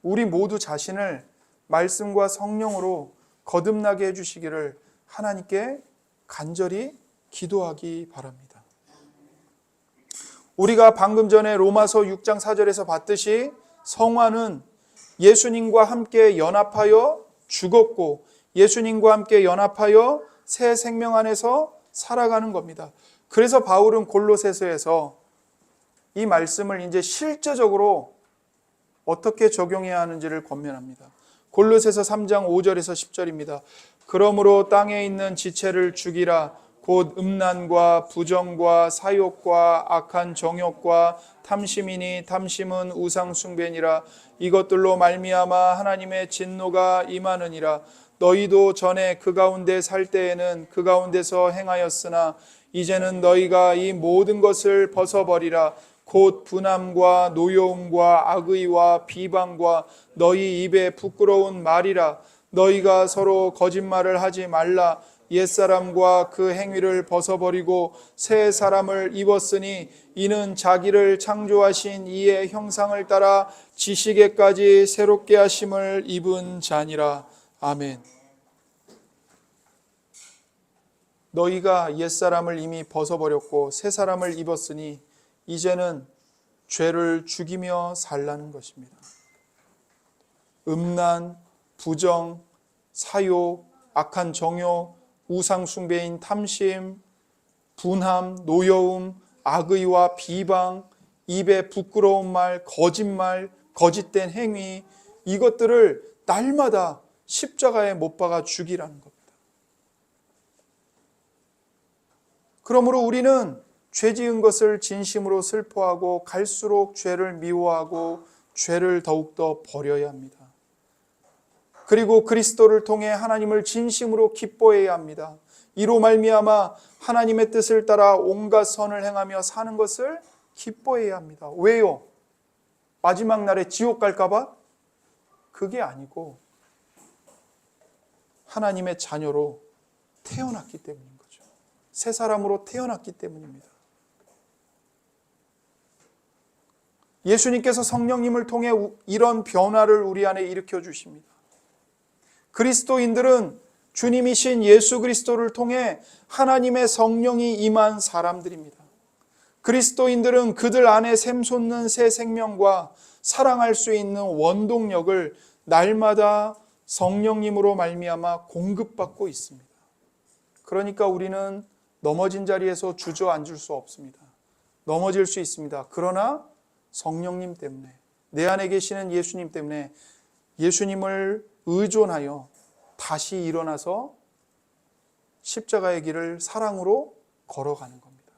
우리 모두 자신을 말씀과 성령으로 거듭나게 해주시기를 하나님께 간절히 기도하기 바랍니다. 우리가 방금 전에 로마서 6장 4절에서 봤듯이 성화는 예수님과 함께 연합하여 죽었고 예수님과 함께 연합하여 새 생명 안에서 살아가는 겁니다. 그래서 바울은 골로새서에서 이 말씀을 이제 실제적으로 어떻게 적용해야 하는지를 권면합니다. 골로새서 3장 5절에서 10절입니다. 그러므로 땅에 있는 지체를 죽이라. 곧 음란과 부정과 사욕과 악한 정욕과 탐심이니 탐심은 우상 숭배니라. 이것들로 말미암아 하나님의 진노가 임하느니라. 너희도 전에 그 가운데 살 때에는 그 가운데서 행하였으나 이제는 너희가 이 모든 것을 벗어버리라. 곧 분함과 노여움과 악의와 비방과 너희 입에 부끄러운 말이라. 너희가 서로 거짓말을 하지 말라. 옛사람과 그 행위를 벗어버리고 새 사람을 입었으니 이는 자기를 창조하신 이의 형상을 따라 지식에까지 새롭게 하심을 입은 자니라. 아멘. 너희가 옛사람을 이미 벗어버렸고 새 사람을 입었으니 이제는 죄를 죽이며 살라는 것입니다. 음란, 부정, 사욕, 악한 정욕, 우상 숭배인 탐심, 분함, 노여움, 악의와 비방, 입에 부끄러운 말, 거짓말, 거짓된 행위, 이것들을 날마다 십자가에 못 박아 죽이라는 겁니다. 그러므로 우리는 죄 지은 것을 진심으로 슬퍼하고 갈수록 죄를 미워하고 죄를 더욱더 버려야 합니다. 그리고 그리스도를 통해 하나님을 진심으로 기뻐해야 합니다. 이로 말미암아 하나님의 뜻을 따라 온갖 선을 행하며 사는 것을 기뻐해야 합니다. 왜요? 마지막 날에 지옥 갈까 봐? 그게 아니고 하나님의 자녀로 태어났기 때문인 거죠. 새 사람으로 태어났기 때문입니다. 예수님께서 성령님을 통해 이런 변화를 우리 안에 일으켜 주십니다. 그리스도인들은 주님이신 예수 그리스도를 통해 하나님의 성령이 임한 사람들입니다. 그리스도인들은 그들 안에 샘솟는 새 생명과 사랑할 수 있는 원동력을 날마다 성령님으로 말미암아 공급받고 있습니다. 그러니까 우리는 넘어진 자리에서 주저앉을 수 없습니다. 넘어질 수 있습니다. 그러나 성령님 때문에, 내 안에 계시는 예수님 때문에 예수님을 의존하여 다시 일어나서 십자가의 길을 사랑으로 걸어가는 겁니다.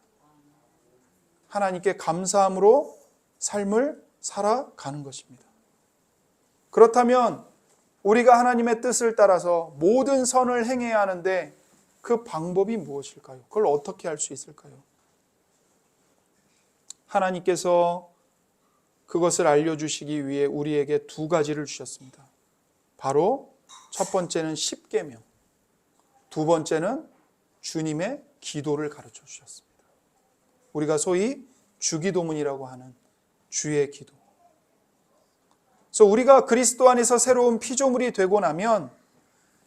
하나님께 감사함으로 삶을 살아가는 것입니다. 그렇다면 우리가 하나님의 뜻을 따라서 모든 선을 행해야 하는데 그 방법이 무엇일까요? 그걸 어떻게 할 수 있을까요? 하나님께서 그것을 알려주시기 위해 우리에게 두 가지를 주셨습니다. 바로 첫 번째는 십계명, 두 번째는 주님의 기도를 가르쳐 주셨습니다. 우리가 소위 주기도문이라고 하는 주의 기도. 그래서 우리가 그리스도 안에서 새로운 피조물이 되고 나면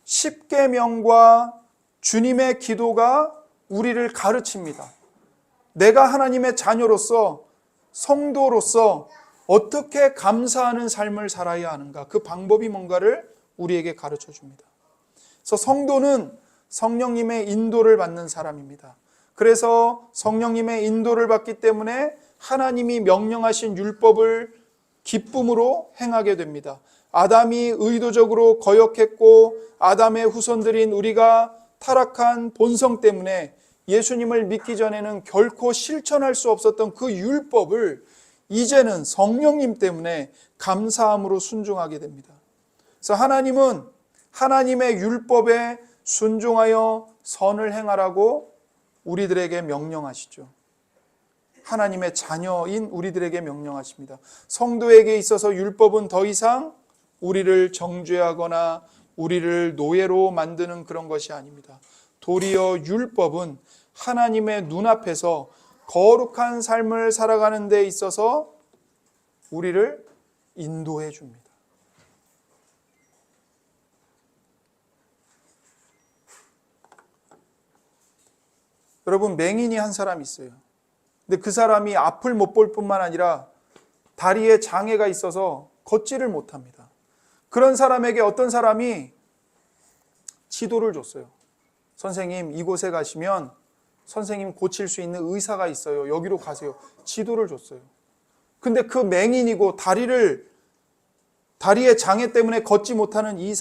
십계명과 주님의 기도가 우리를 가르칩니다. 내가 하나님의 자녀로서, 성도로서 어떻게 감사하는 삶을 살아야 하는가, 그 방법이 뭔가를 우리에게 가르쳐 줍니다. 그래서 성도는 성령님의 인도를 받는 사람입니다. 그래서 성령님의 인도를 받기 때문에 하나님이 명령하신 율법을 기쁨으로 행하게 됩니다. 아담이 의도적으로 거역했고 아담의 후손들인 우리가 타락한 본성 때문에 예수님을 믿기 전에는 결코 실천할 수 없었던 그 율법을 이제는 성령님 때문에 감사함으로 순종하게 됩니다. 그래서 하나님은 하나님의 율법에 순종하여 선을 행하라고 우리들에게 명령하시죠. 하나님의 자녀인 우리들에게 명령하십니다. 성도에게 있어서 율법은 더 이상 우리를 정죄하거나 우리를 노예로 만드는 그런 것이 아닙니다. 도리어 율법은 하나님의 눈앞에서 거룩한 삶을 살아가는 데 있어서 우리를 인도해 줍니다. 여러분, 맹인이 한 사람이 있어요. 근데 그 사람이 앞을 못 볼 뿐만 아니라 다리에 장애가 있어서 걷지를 못합니다. 그런 사람에게 어떤 사람이 지도를 줬어요. 선생님, 이곳에 가시면 선생님 고칠 수 있는 의사가 있어요. 여기로 가세요. 지도를 줬어요. 근데 그 맹인이고 다리의 장애 때문에 걷지 못하는 이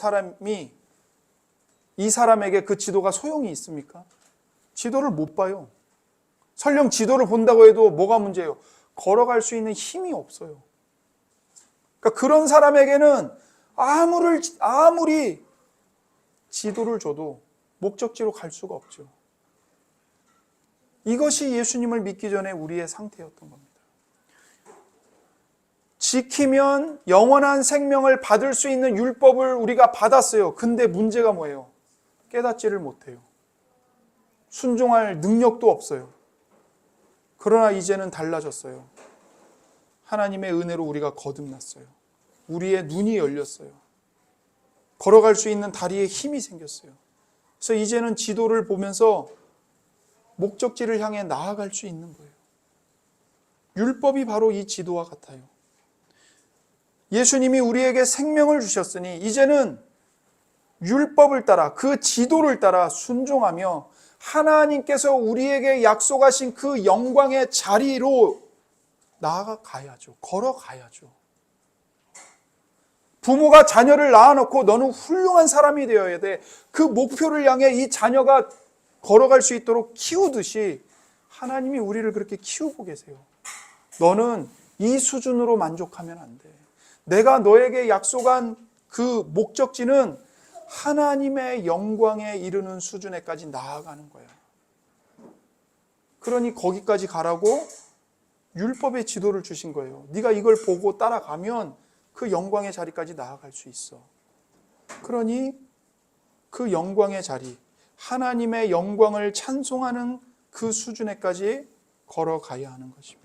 사람에게 그 지도가 소용이 있습니까? 지도를 못 봐요. 설령 지도를 본다고 해도 뭐가 문제예요? 걸어갈 수 있는 힘이 없어요. 그러니까 그런 사람에게는 아무리 지도를 줘도 목적지로 갈 수가 없죠. 이것이 예수님을 믿기 전에 우리의 상태였던 겁니다. 지키면 영원한 생명을 받을 수 있는 율법을 우리가 받았어요. 근데 문제가 뭐예요? 깨닫지를 못해요. 순종할 능력도 없어요. 그러나 이제는 달라졌어요. 하나님의 은혜로 우리가 거듭났어요. 우리의 눈이 열렸어요. 걸어갈 수 있는 다리에 힘이 생겼어요. 그래서 이제는 지도를 보면서 목적지를 향해 나아갈 수 있는 거예요. 율법이 바로 이 지도와 같아요. 예수님이 우리에게 생명을 주셨으니 이제는 율법을 따라, 그 지도를 따라 순종하며 하나님께서 우리에게 약속하신 그 영광의 자리로 나아가야죠. 걸어가야죠. 부모가 자녀를 낳아놓고 너는 훌륭한 사람이 되어야 돼. 그 목표를 향해 이 자녀가 걸어갈 수 있도록 키우듯이 하나님이 우리를 그렇게 키우고 계세요. 너는 이 수준으로 만족하면 안 돼. 내가 너에게 약속한 그 목적지는 하나님의 영광에 이르는 수준에까지 나아가는 거야. 그러니 거기까지 가라고 율법의 지도를 주신 거예요. 네가 이걸 보고 따라가면 그 영광의 자리까지 나아갈 수 있어. 그러니 그 영광의 자리, 하나님의 영광을 찬송하는 그 수준에까지 걸어가야 하는 것입니다.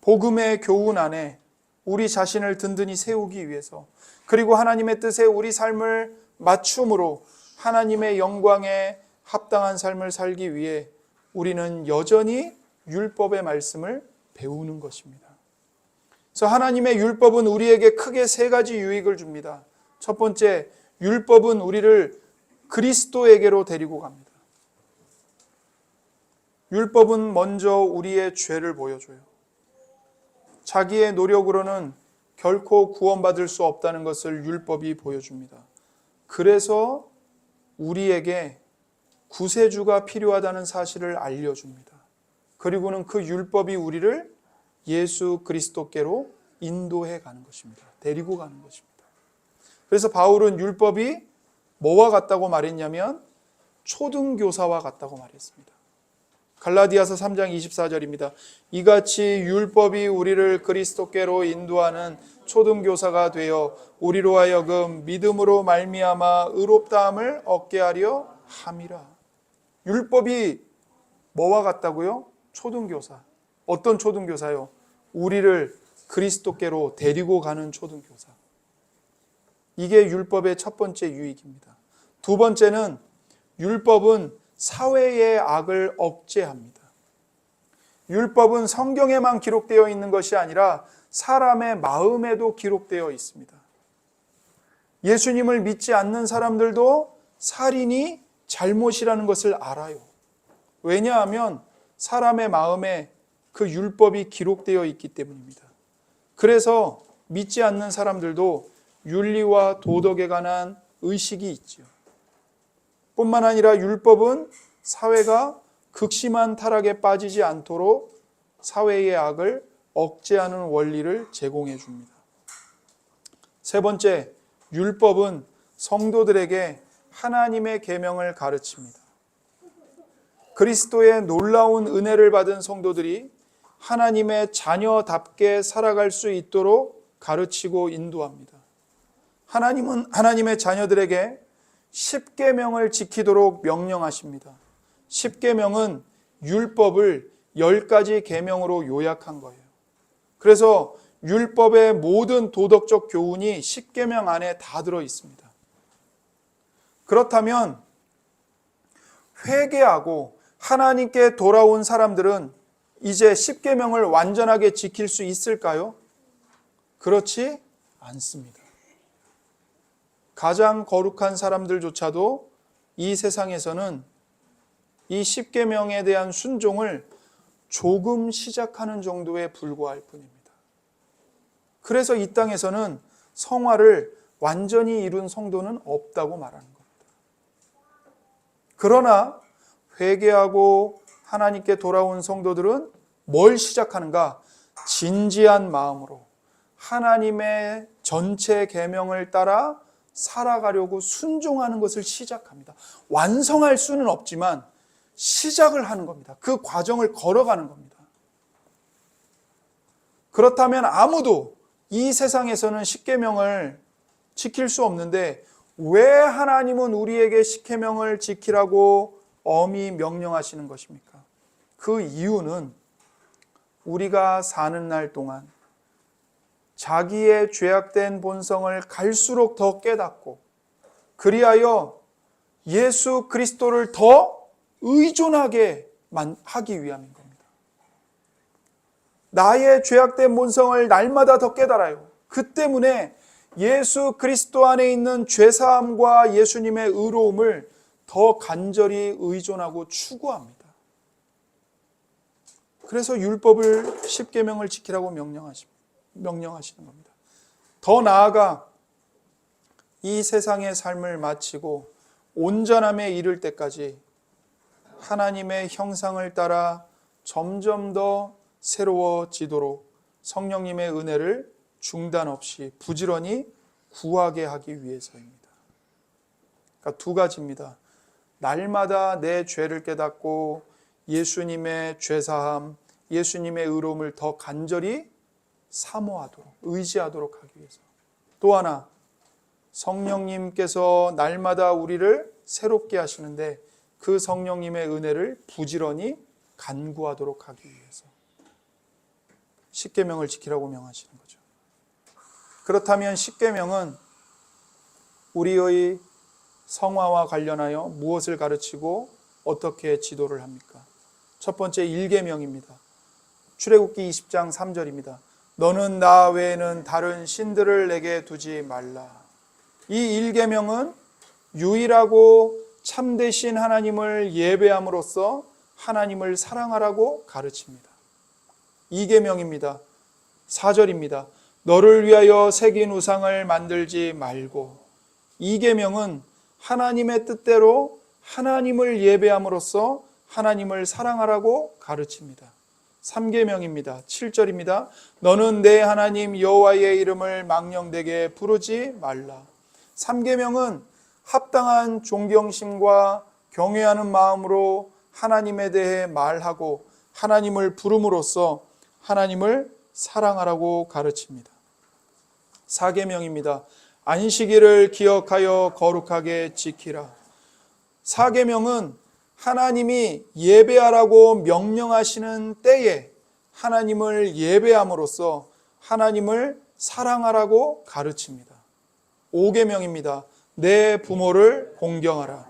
복음의 교훈 안에 우리 자신을 든든히 세우기 위해서, 그리고 하나님의 뜻에 우리 삶을 맞춤으로 하나님의 영광에 합당한 삶을 살기 위해 우리는 여전히 율법의 말씀을 배우는 것입니다. 그래서 하나님의 율법은 우리에게 크게 세 가지 유익을 줍니다. 첫 번째, 율법은 우리를 그리스도에게로 데리고 갑니다. 율법은 먼저 우리의 죄를 보여줘요. 자기의 노력으로는 결코 구원받을 수 없다는 것을 율법이 보여줍니다. 그래서 우리에게 구세주가 필요하다는 사실을 알려줍니다. 그리고는 그 율법이 우리를 예수 그리스도께로 인도해 가는 것입니다. 데리고 가는 것입니다. 그래서 바울은 율법이 뭐와 같다고 말했냐면 초등교사와 같다고 말했습니다. 갈라디아서 3장 24절입니다. 이같이 율법이 우리를 그리스도께로 인도하는 초등교사가 되어 우리로 하여금 믿음으로 말미암아 의롭다함을 얻게 하려 함이라. 율법이 뭐와 같다고요? 초등교사. 어떤 초등교사요? 우리를 그리스도께로 데리고 가는 초등교사. 이게 율법의 첫 번째 유익입니다. 두 번째는 율법은 사회의 악을 억제합니다. 율법은 성경에만 기록되어 있는 것이 아니라 사람의 마음에도 기록되어 있습니다. 예수님을 믿지 않는 사람들도 살인이 잘못이라는 것을 알아요. 왜냐하면 사람의 마음에 그 율법이 기록되어 있기 때문입니다. 그래서 믿지 않는 사람들도 윤리와 도덕에 관한 의식이 있죠. 뿐만 아니라 율법은 사회가 극심한 타락에 빠지지 않도록 사회의 악을 억제하는 원리를 제공해 줍니다. 세 번째, 율법은 성도들에게 하나님의 계명을 가르칩니다. 그리스도의 놀라운 은혜를 받은 성도들이 하나님의 자녀답게 살아갈 수 있도록 가르치고 인도합니다. 하나님은 하나님의 자녀들에게 십계명을 지키도록 명령하십니다. 십계명은 율법을 10가지 계명으로 요약한 거예요. 그래서 율법의 모든 도덕적 교훈이 십계명 안에 다 들어 있습니다. 그렇다면 회개하고 하나님께 돌아온 사람들은 이제 십계명을 완전하게 지킬 수 있을까요? 그렇지 않습니다. 가장 거룩한 사람들조차도 이 세상에서는 이 십계명에 대한 순종을 조금 시작하는 정도에 불과할 뿐입니다. 그래서 이 땅에서는 성화를 완전히 이룬 성도는 없다고 말하는 겁니다. 그러나 회개하고 하나님께 돌아온 성도들은 뭘 시작하는가? 진지한 마음으로 하나님의 전체 계명을 따라 살아가려고 순종하는 것을 시작합니다. 완성할 수는 없지만 시작을 하는 겁니다. 그 과정을 걸어가는 겁니다. 그렇다면 아무도 이 세상에서는 십계명을 지킬 수 없는데 왜 하나님은 우리에게 십계명을 지키라고 엄히 명령하시는 것입니까? 그 이유는 우리가 사는 날 동안 자기의 죄악된 본성을 갈수록 더 깨닫고 그리하여 예수 그리스도를 더 의존하게 하기 위함인 겁니다. 나의 죄악된 본성을 날마다 더 깨달아요. 그 때문에 예수 그리스도 안에 있는 죄사함과 예수님의 의로움을 더 간절히 의존하고 추구합니다. 그래서 율법을 십계명을 지키라고 명령하시는 겁니다. 더 나아가 이 세상의 삶을 마치고 온전함에 이를 때까지 하나님의 형상을 따라 점점 더 새로워지도록 성령님의 은혜를 중단 없이 부지런히 구하게 하기 위해서입니다. 그러니까 두 가지입니다. 날마다 내 죄를 깨닫고 예수님의 죄사함, 예수님의 의로움을 더 간절히 사모하도록, 의지하도록 하기 위해서. 또 하나, 성령님께서 날마다 우리를 새롭게 하시는데 그 성령님의 은혜를 부지런히 간구하도록 하기 위해서. 십계명을 지키라고 명하시는 거죠. 그렇다면 십계명은 우리의 성화와 관련하여 무엇을 가르치고 어떻게 지도를 합니까? 첫 번째 1계명입니다. 출애굽기 20장 3절입니다. 너는 나 외에는 다른 신들을 내게 두지 말라. 이 1계명은 유일하고 참되신 하나님을 예배함으로써 하나님을 사랑하라고 가르칩니다. 2계명입니다. 4절입니다. 너를 위하여 새긴 우상을 만들지 말고. 2계명은 하나님의 뜻대로 하나님을 예배함으로써 하나님을 사랑하라고 가르칩니다. 3계명입니다. 7절입니다. 너는 내 하나님 여호와의 이름을 망령되게 부르지 말라. 3계명은 합당한 존경심과 경외하는 마음으로 하나님에 대해 말하고 하나님을 부름으로써 하나님을 사랑하라고 가르칩니다. 4계명입니다. 안식일을 기억하여 거룩하게 지키라. 4계명은 하나님이 예배하라고 명령하시는 때에 하나님을 예배함으로써 하나님을 사랑하라고 가르칩니다. 5계명입니다. 내 부모를 공경하라.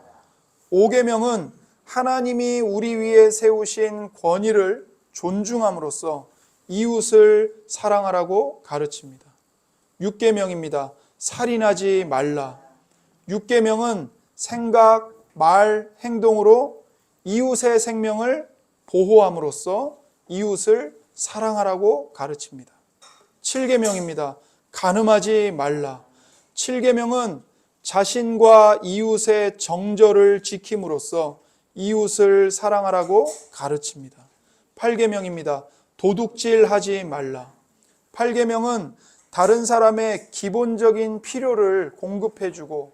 5계명은 하나님이 우리 위에 세우신 권위를 존중함으로써 이웃을 사랑하라고 가르칩니다. 6계명입니다. 살인하지 말라. 6계명은 생각, 말, 행동으로 이웃의 생명을 보호함으로써 이웃을 사랑하라고 가르칩니다. 7계명입니다. 간음하지 말라. 7계명은 자신과 이웃의 정절을 지킴으로써 이웃을 사랑하라고 가르칩니다. 8계명입니다. 도둑질하지 말라. 8계명은 다른 사람의 기본적인 필요를 공급해주고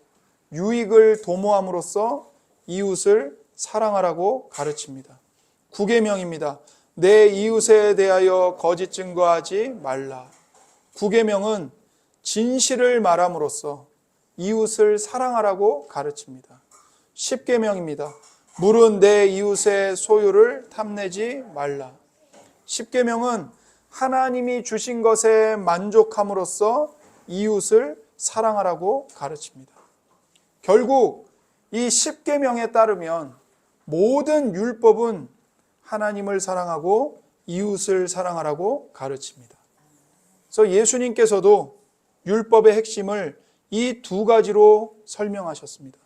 유익을 도모함으로써 이웃을 사랑하라고 가르칩니다. 9계명입니다. 내 이웃에 대하여 거짓 증거하지 말라. 9계명은 진실을 말함으로써 이웃을 사랑하라고 가르칩니다. 10계명입니다. 물은 내 이웃의 소유를 탐내지 말라. 10계명은 하나님이 주신 것에 만족함으로써 이웃을 사랑하라고 가르칩니다. 결국 이 10계명에 따르면 모든 율법은 하나님을 사랑하고 이웃을 사랑하라고 가르칩니다. 그래서 예수님께서도 율법의 핵심을 이 두 가지로 설명하셨습니다.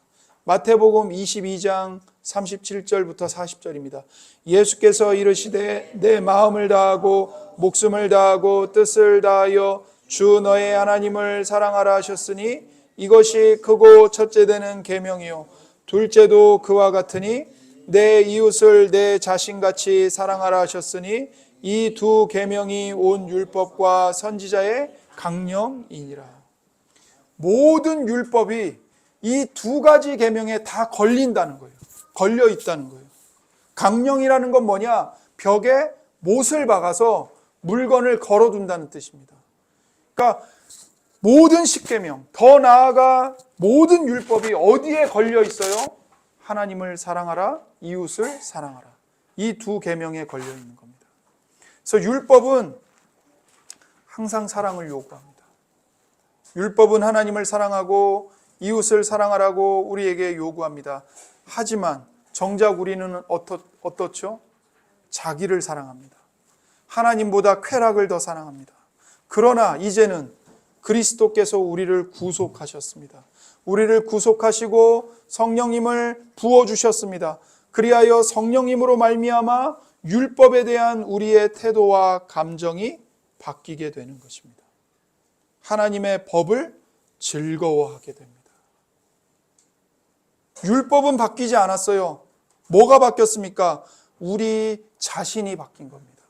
마태복음 22장 37절부터 40절입니다. 예수께서 이르시되 내 마음을 다하고 목숨을 다하고 뜻을 다하여 주 너의 하나님을 사랑하라 하셨으니 이것이 크고 첫째 되는 계명이요 둘째도 그와 같으니 내 이웃을 내 자신같이 사랑하라 하셨으니 이 두 계명이 온 율법과 선지자의 강령이니라. 모든 율법이 이 두 가지 계명에 다 걸린다는 거예요. 걸려 있다는 거예요. 강령이라는 건 뭐냐? 벽에 못을 박아서 물건을 걸어둔다는 뜻입니다. 그러니까 모든 십계명, 더 나아가 모든 율법이 어디에 걸려 있어요? 하나님을 사랑하라, 이웃을 사랑하라. 이 두 계명에 걸려 있는 겁니다. 그래서 율법은 항상 사랑을 요구합니다. 율법은 하나님을 사랑하고 이웃을 사랑하라고 우리에게 요구합니다. 하지만 정작 우리는 어떻죠? 자기를 사랑합니다. 하나님보다 쾌락을 더 사랑합니다. 그러나 이제는 그리스도께서 우리를 구속하셨습니다. 우리를 구속하시고 성령님을 부어주셨습니다. 그리하여 성령님으로 말미암아 율법에 대한 우리의 태도와 감정이 바뀌게 되는 것입니다. 하나님의 법을 즐거워하게 됩니다. 율법은 바뀌지 않았어요. 뭐가 바뀌었습니까? 우리 자신이 바뀐 겁니다.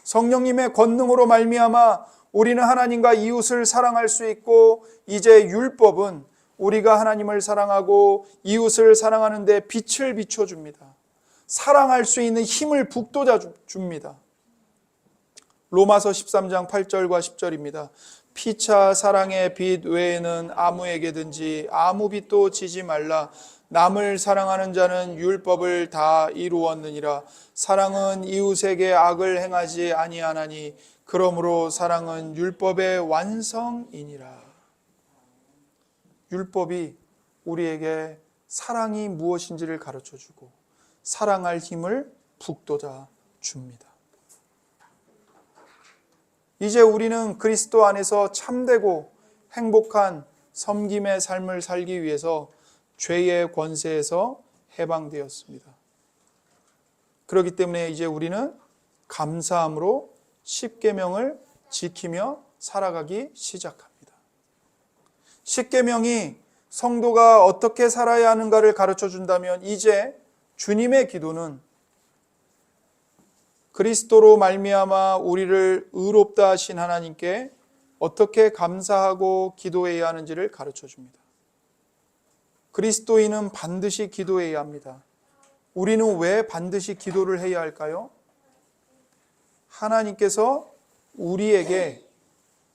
성령님의 권능으로 말미암아 우리는 하나님과 이웃을 사랑할 수 있고, 이제 율법은 우리가 하나님을 사랑하고 이웃을 사랑하는 데 빛을 비춰줍니다. 사랑할 수 있는 힘을 북돋아 줍니다. 로마서 13장 8절과 10절입니다. 피차 사랑의 빛 외에는 아무에게든지 아무 빛도 지지 말라. 남을 사랑하는 자는 율법을 다 이루었느니라. 사랑은 이웃에게 악을 행하지 아니하나니 그러므로 사랑은 율법의 완성이니라. 율법이 우리에게 사랑이 무엇인지를 가르쳐주고 사랑할 힘을 북돋아 줍니다. 이제 우리는 그리스도 안에서 참되고 행복한 섬김의 삶을 살기 위해서 죄의 권세에서 해방되었습니다. 그렇기 때문에 이제 우리는 감사함으로 십계명을 지키며 살아가기 시작합니다. 십계명이 성도가 어떻게 살아야 하는가를 가르쳐 준다면, 이제 주님의 기도는 그리스도로 말미암아 우리를 의롭다 하신 하나님께 어떻게 감사하고 기도해야 하는지를 가르쳐 줍니다. 그리스도인은 반드시 기도해야 합니다. 우리는 왜 반드시 기도를 해야 할까요? 하나님께서 우리에게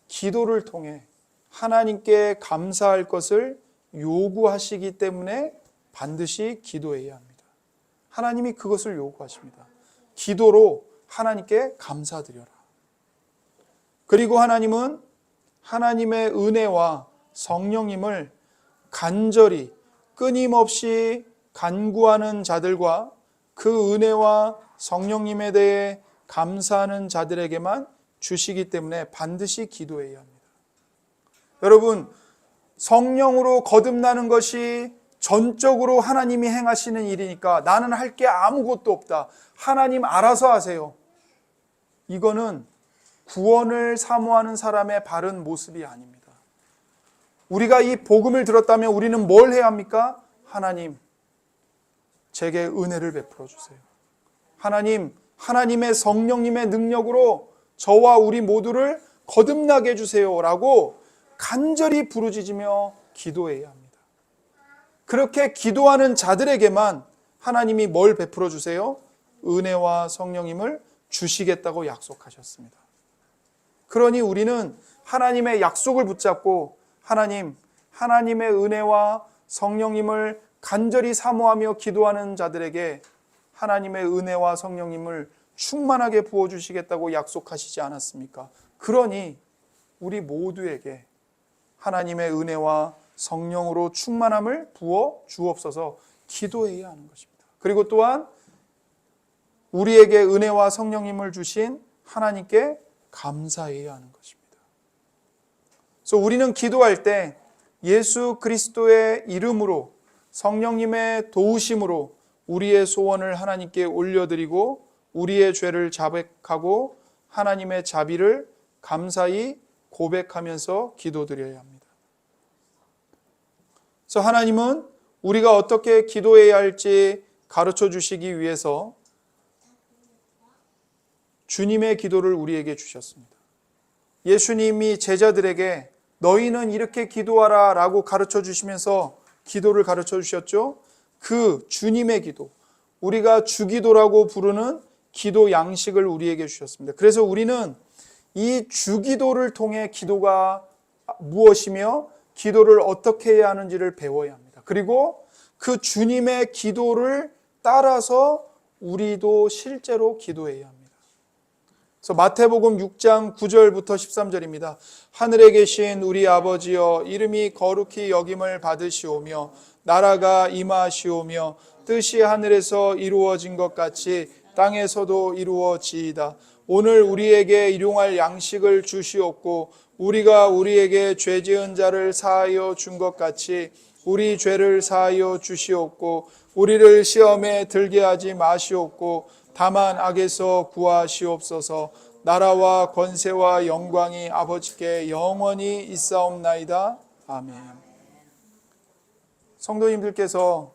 기도를 통해 하나님께 감사할 것을 요구하시기 때문에 반드시 기도해야 합니다. 하나님이 그것을 요구하십니다. 기도로 하나님께 감사드려라. 그리고 하나님은 하나님의 은혜와 성령님을 간절히 끊임없이 간구하는 자들과 그 은혜와 성령님에 대해 감사하는 자들에게만 주시기 때문에 반드시 기도해야 합니다. 여러분, 성령으로 거듭나는 것이 전적으로 하나님이 행하시는 일이니까 나는 할 게 아무것도 없다, 하나님 알아서 하세요, 이거는 구원을 사모하는 사람의 바른 모습이 아닙니다. 우리가 이 복음을 들었다면 우리는 뭘 해야 합니까? 하나님, 제게 은혜를 베풀어 주세요. 하나님, 하나님의 성령님의 능력으로 저와 우리 모두를 거듭나게 해주세요 라고 간절히 부르짖으며 기도해야 합니다. 그렇게 기도하는 자들에게만 하나님이 뭘 베풀어 주세요? 은혜와 성령님을 주시겠다고 약속하셨습니다. 그러니 우리는 하나님의 약속을 붙잡고 하나님의 은혜와 성령님을 간절히 사모하며 기도하는 자들에게 하나님의 은혜와 성령님을 충만하게 부어주시겠다고 약속하시지 않았습니까? 그러니 우리 모두에게 하나님의 은혜와 성령으로 충만함을 부어 주옵소서 기도해야 하는 것입니다. 그리고 또한 우리에게 은혜와 성령님을 주신 하나님께 감사해야 하는 것입니다. 그래서 우리는 기도할 때 예수 그리스도의 이름으로 성령님의 도우심으로 우리의 소원을 하나님께 올려드리고 우리의 죄를 자백하고 하나님의 자비를 감사히 고백하면서 기도드려야 합니다. 그래서 하나님은 우리가 어떻게 기도해야 할지 가르쳐 주시기 위해서 주님의 기도를 우리에게 주셨습니다. 예수님이 제자들에게 너희는 이렇게 기도하라 라고 가르쳐 주시면서 기도를 가르쳐 주셨죠. 그 주님의 기도, 우리가 주기도라고 부르는 기도 양식을 우리에게 주셨습니다. 그래서 우리는 이 주기도를 통해 기도가 무엇이며 기도를 어떻게 해야 하는지를 배워야 합니다. 그리고 그 주님의 기도를 따라서 우리도 실제로 기도해야 합니다. 그래서 마태복음 6장 9절부터 13절입니다. 하늘에 계신 우리 아버지여, 이름이 거룩히 여김을 받으시오며 나라가 임하시오며 뜻이 하늘에서 이루어진 것 같이 땅에서도 이루어지이다. 오늘 우리에게 일용할 양식을 주시옵고 우리가 우리에게 죄 지은 자를 사하여 준 것 같이 우리 죄를 사하여 주시옵고 우리를 시험에 들게 하지 마시옵고 다만 악에서 구하시옵소서. 나라와 권세와 영광이 아버지께 영원히 있사옵나이다. 아멘. 성도님들께서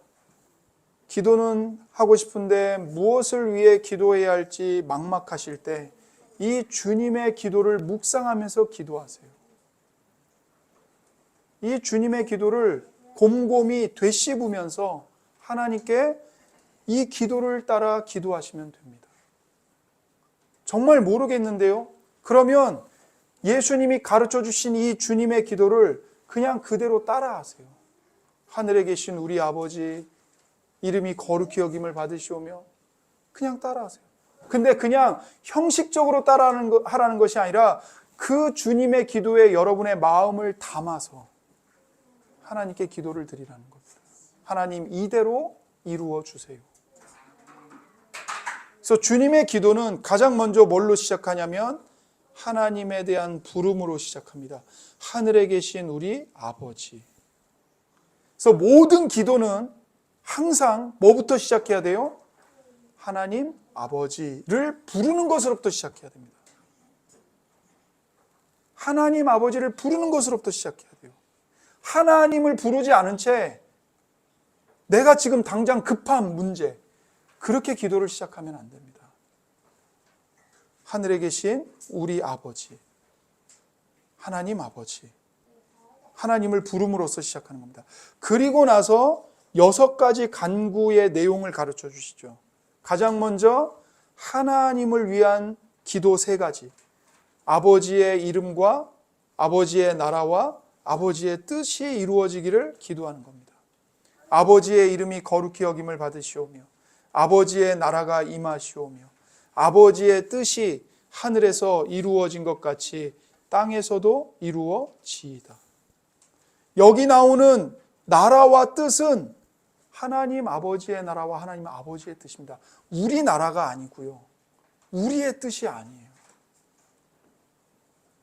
기도는 하고 싶은데 무엇을 위해 기도해야 할지 막막하실 때 이 주님의 기도를 묵상하면서 기도하세요. 이 주님의 기도를 곰곰이 되씹으면서 하나님께 이 기도를 따라 기도하시면 됩니다. 정말 모르겠는데요? 그러면 예수님이 가르쳐 주신 이 주님의 기도를 그냥 그대로 따라하세요. 하늘에 계신 우리 아버지, 이름이 거룩히 여김을 받으시오며, 그냥 따라하세요. 근데 그냥 형식적으로 하라는 것이 아니라 그 주님의 기도에 여러분의 마음을 담아서 하나님께 기도를 드리라는 겁니다. 하나님 이대로 이루어 주세요. 그래서 주님의 기도는 가장 먼저 뭘로 시작하냐면 하나님에 대한 부름으로 시작합니다. 하늘에 계신 우리 아버지. 그래서 모든 기도는 항상 뭐부터 시작해야 돼요? 하나님 아버지를 부르는 것으로부터 시작해야 됩니다. 하나님 아버지를 부르는 것으로부터 시작해야 돼요. 하나님을 부르지 않은 채 내가 지금 당장 급한 문제, 그렇게 기도를 시작하면 안 됩니다. 하늘에 계신 우리 아버지, 하나님 아버지, 하나님을 부름으로써 시작하는 겁니다. 그리고 나서 6가지 간구의 내용을 가르쳐 주시죠. 가장 먼저 하나님을 위한 기도 3가지, 아버지의 이름과 아버지의 나라와 아버지의 뜻이 이루어지기를 기도하는 겁니다. 아버지의 이름이 거룩히 여김을 받으시오며, 아버지의 나라가 임하시오며, 아버지의 뜻이 하늘에서 이루어진 것 같이 땅에서도 이루어지이다. 여기 나오는 나라와 뜻은 하나님 아버지의 나라와 하나님 아버지의 뜻입니다. 우리 나라가 아니고요, 우리의 뜻이 아니에요.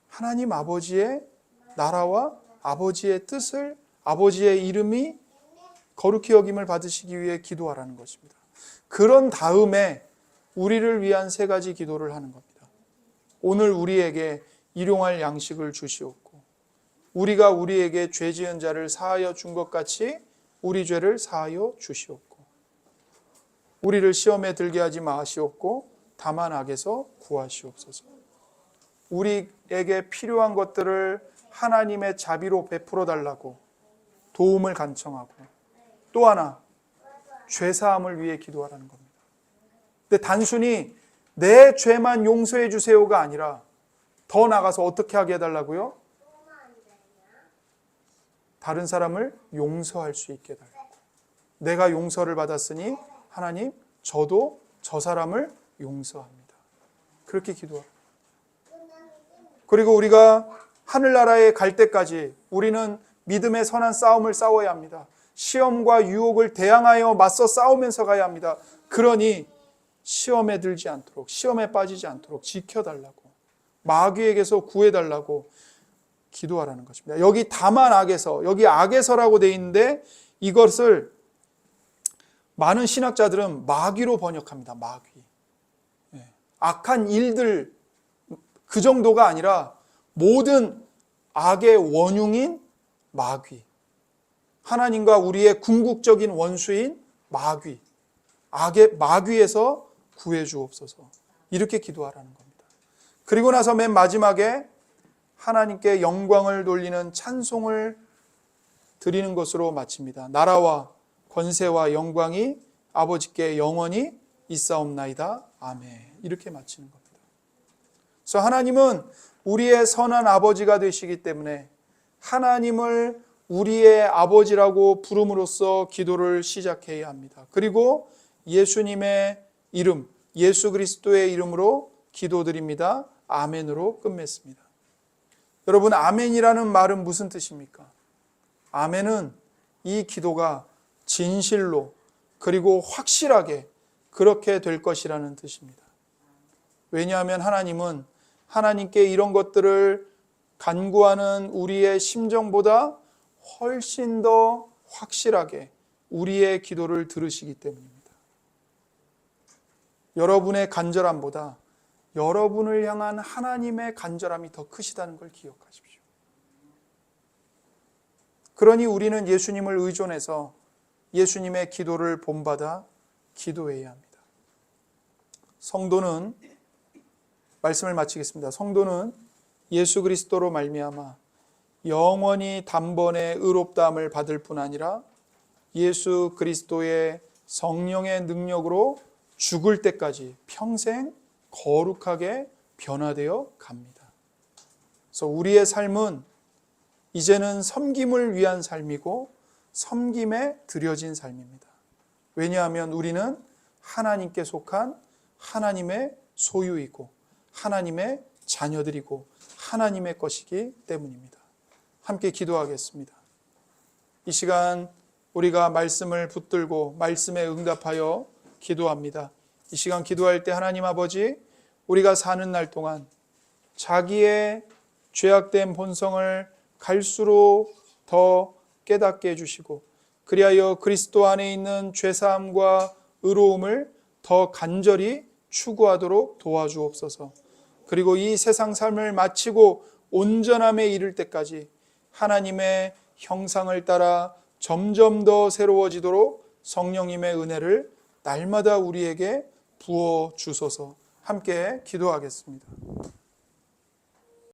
하나님 아버지의 나라와 아버지의 뜻을, 아버지의 이름이 거룩히 여김을 받으시기 위해 기도하라는 것입니다. 그런 다음에 우리를 위한 3가지 기도를 하는 겁니다. 오늘 우리에게 일용할 양식을 주시옵고, 우리가 우리에게 죄 지은 자를 사하여 준 것 같이 우리 죄를 사하여 주시옵고, 우리를 시험에 들게 하지 마시옵고 다만 악에서 구하시옵소서. 우리에게 필요한 것들을 하나님의 자비로 베풀어 달라고 도움을 간청하고, 또 하나 죄사함을 위해 기도하라는 겁니다. 근데 단순히 내 죄만 용서해 주세요가 아니라 더 나가서 어떻게 하게 해달라고요? 다른 사람을 용서할 수 있게 해달라고. 내가 용서를 받았으니 하나님, 저도 저 사람을 용서합니다. 그렇게 기도하라. 그리고 우리가 하늘나라에 갈 때까지 우리는 믿음의 선한 싸움을 싸워야 합니다. 시험과 유혹을 대항하여 맞서 싸우면서 가야 합니다. 그러니 시험에 들지 않도록, 시험에 빠지지 않도록 지켜달라고, 마귀에게서 구해달라고 기도하라는 것입니다. 여기 다만 악에서, 여기 악에서라고 돼 있는데 이것을 많은 신학자들은 마귀로 번역합니다. 마귀. 악한 일들, 그 정도가 아니라 모든 악의 원흉인 마귀, 하나님과 우리의 궁극적인 원수인 마귀, 악의 마귀에서 구해 주옵소서, 이렇게 기도하라는 겁니다. 그리고 나서 맨 마지막에 하나님께 영광을 돌리는 찬송을 드리는 것으로 마칩니다. 나라와 권세와 영광이 아버지께 영원히 있사옵나이다. 아멘. 이렇게 마치는 겁니다. 그래서 하나님은 우리의 선한 아버지가 되시기 때문에 하나님을 우리의 아버지라고 부름으로써 기도를 시작해야 합니다. 그리고 예수님의 이름, 예수 그리스도의 이름으로 기도드립니다. 아멘으로 끝맺습니다. 여러분, 아멘이라는 말은 무슨 뜻입니까? 아멘은 이 기도가 진실로 그리고 확실하게 그렇게 될 것이라는 뜻입니다. 왜냐하면 하나님은 하나님께 이런 것들을 간구하는 우리의 심정보다 훨씬 더 확실하게 우리의 기도를 들으시기 때문입니다. 여러분의 간절함보다 여러분을 향한 하나님의 간절함이 더 크시다는 걸 기억하십시오. 그러니 우리는 예수님을 의존해서 예수님의 기도를 본받아 기도해야 합니다. 성도는, 말씀을 마치겠습니다. 성도는 예수 그리스도로 말미암아 영원히 단번에 의롭다함을 받을 뿐 아니라 예수 그리스도의 성령의 능력으로 죽을 때까지 평생 거룩하게 변화되어 갑니다. 그래서 우리의 삶은 이제는 섬김을 위한 삶이고 섬김에 드려진 삶입니다. 왜냐하면 우리는 하나님께 속한 하나님의 소유이고 하나님의 자녀들이고 하나님의 것이기 때문입니다. 함께 기도하겠습니다. 이 시간 우리가 말씀을 붙들고 말씀에 응답하여 기도합니다. 이 시간 기도할 때 하나님 아버지, 우리가 사는 날 동안 자기의 죄악된 본성을 갈수록 더 깨닫게 해주시고, 그리하여 그리스도 안에 있는 죄사함과 의로움을 더 간절히 추구하도록 도와주옵소서. 그리고 이 세상 삶을 마치고 온전함에 이를 때까지 하나님의 형상을 따라 점점 더 새로워지도록 성령님의 은혜를 날마다 우리에게 부어 주소서. 함께 기도하겠습니다.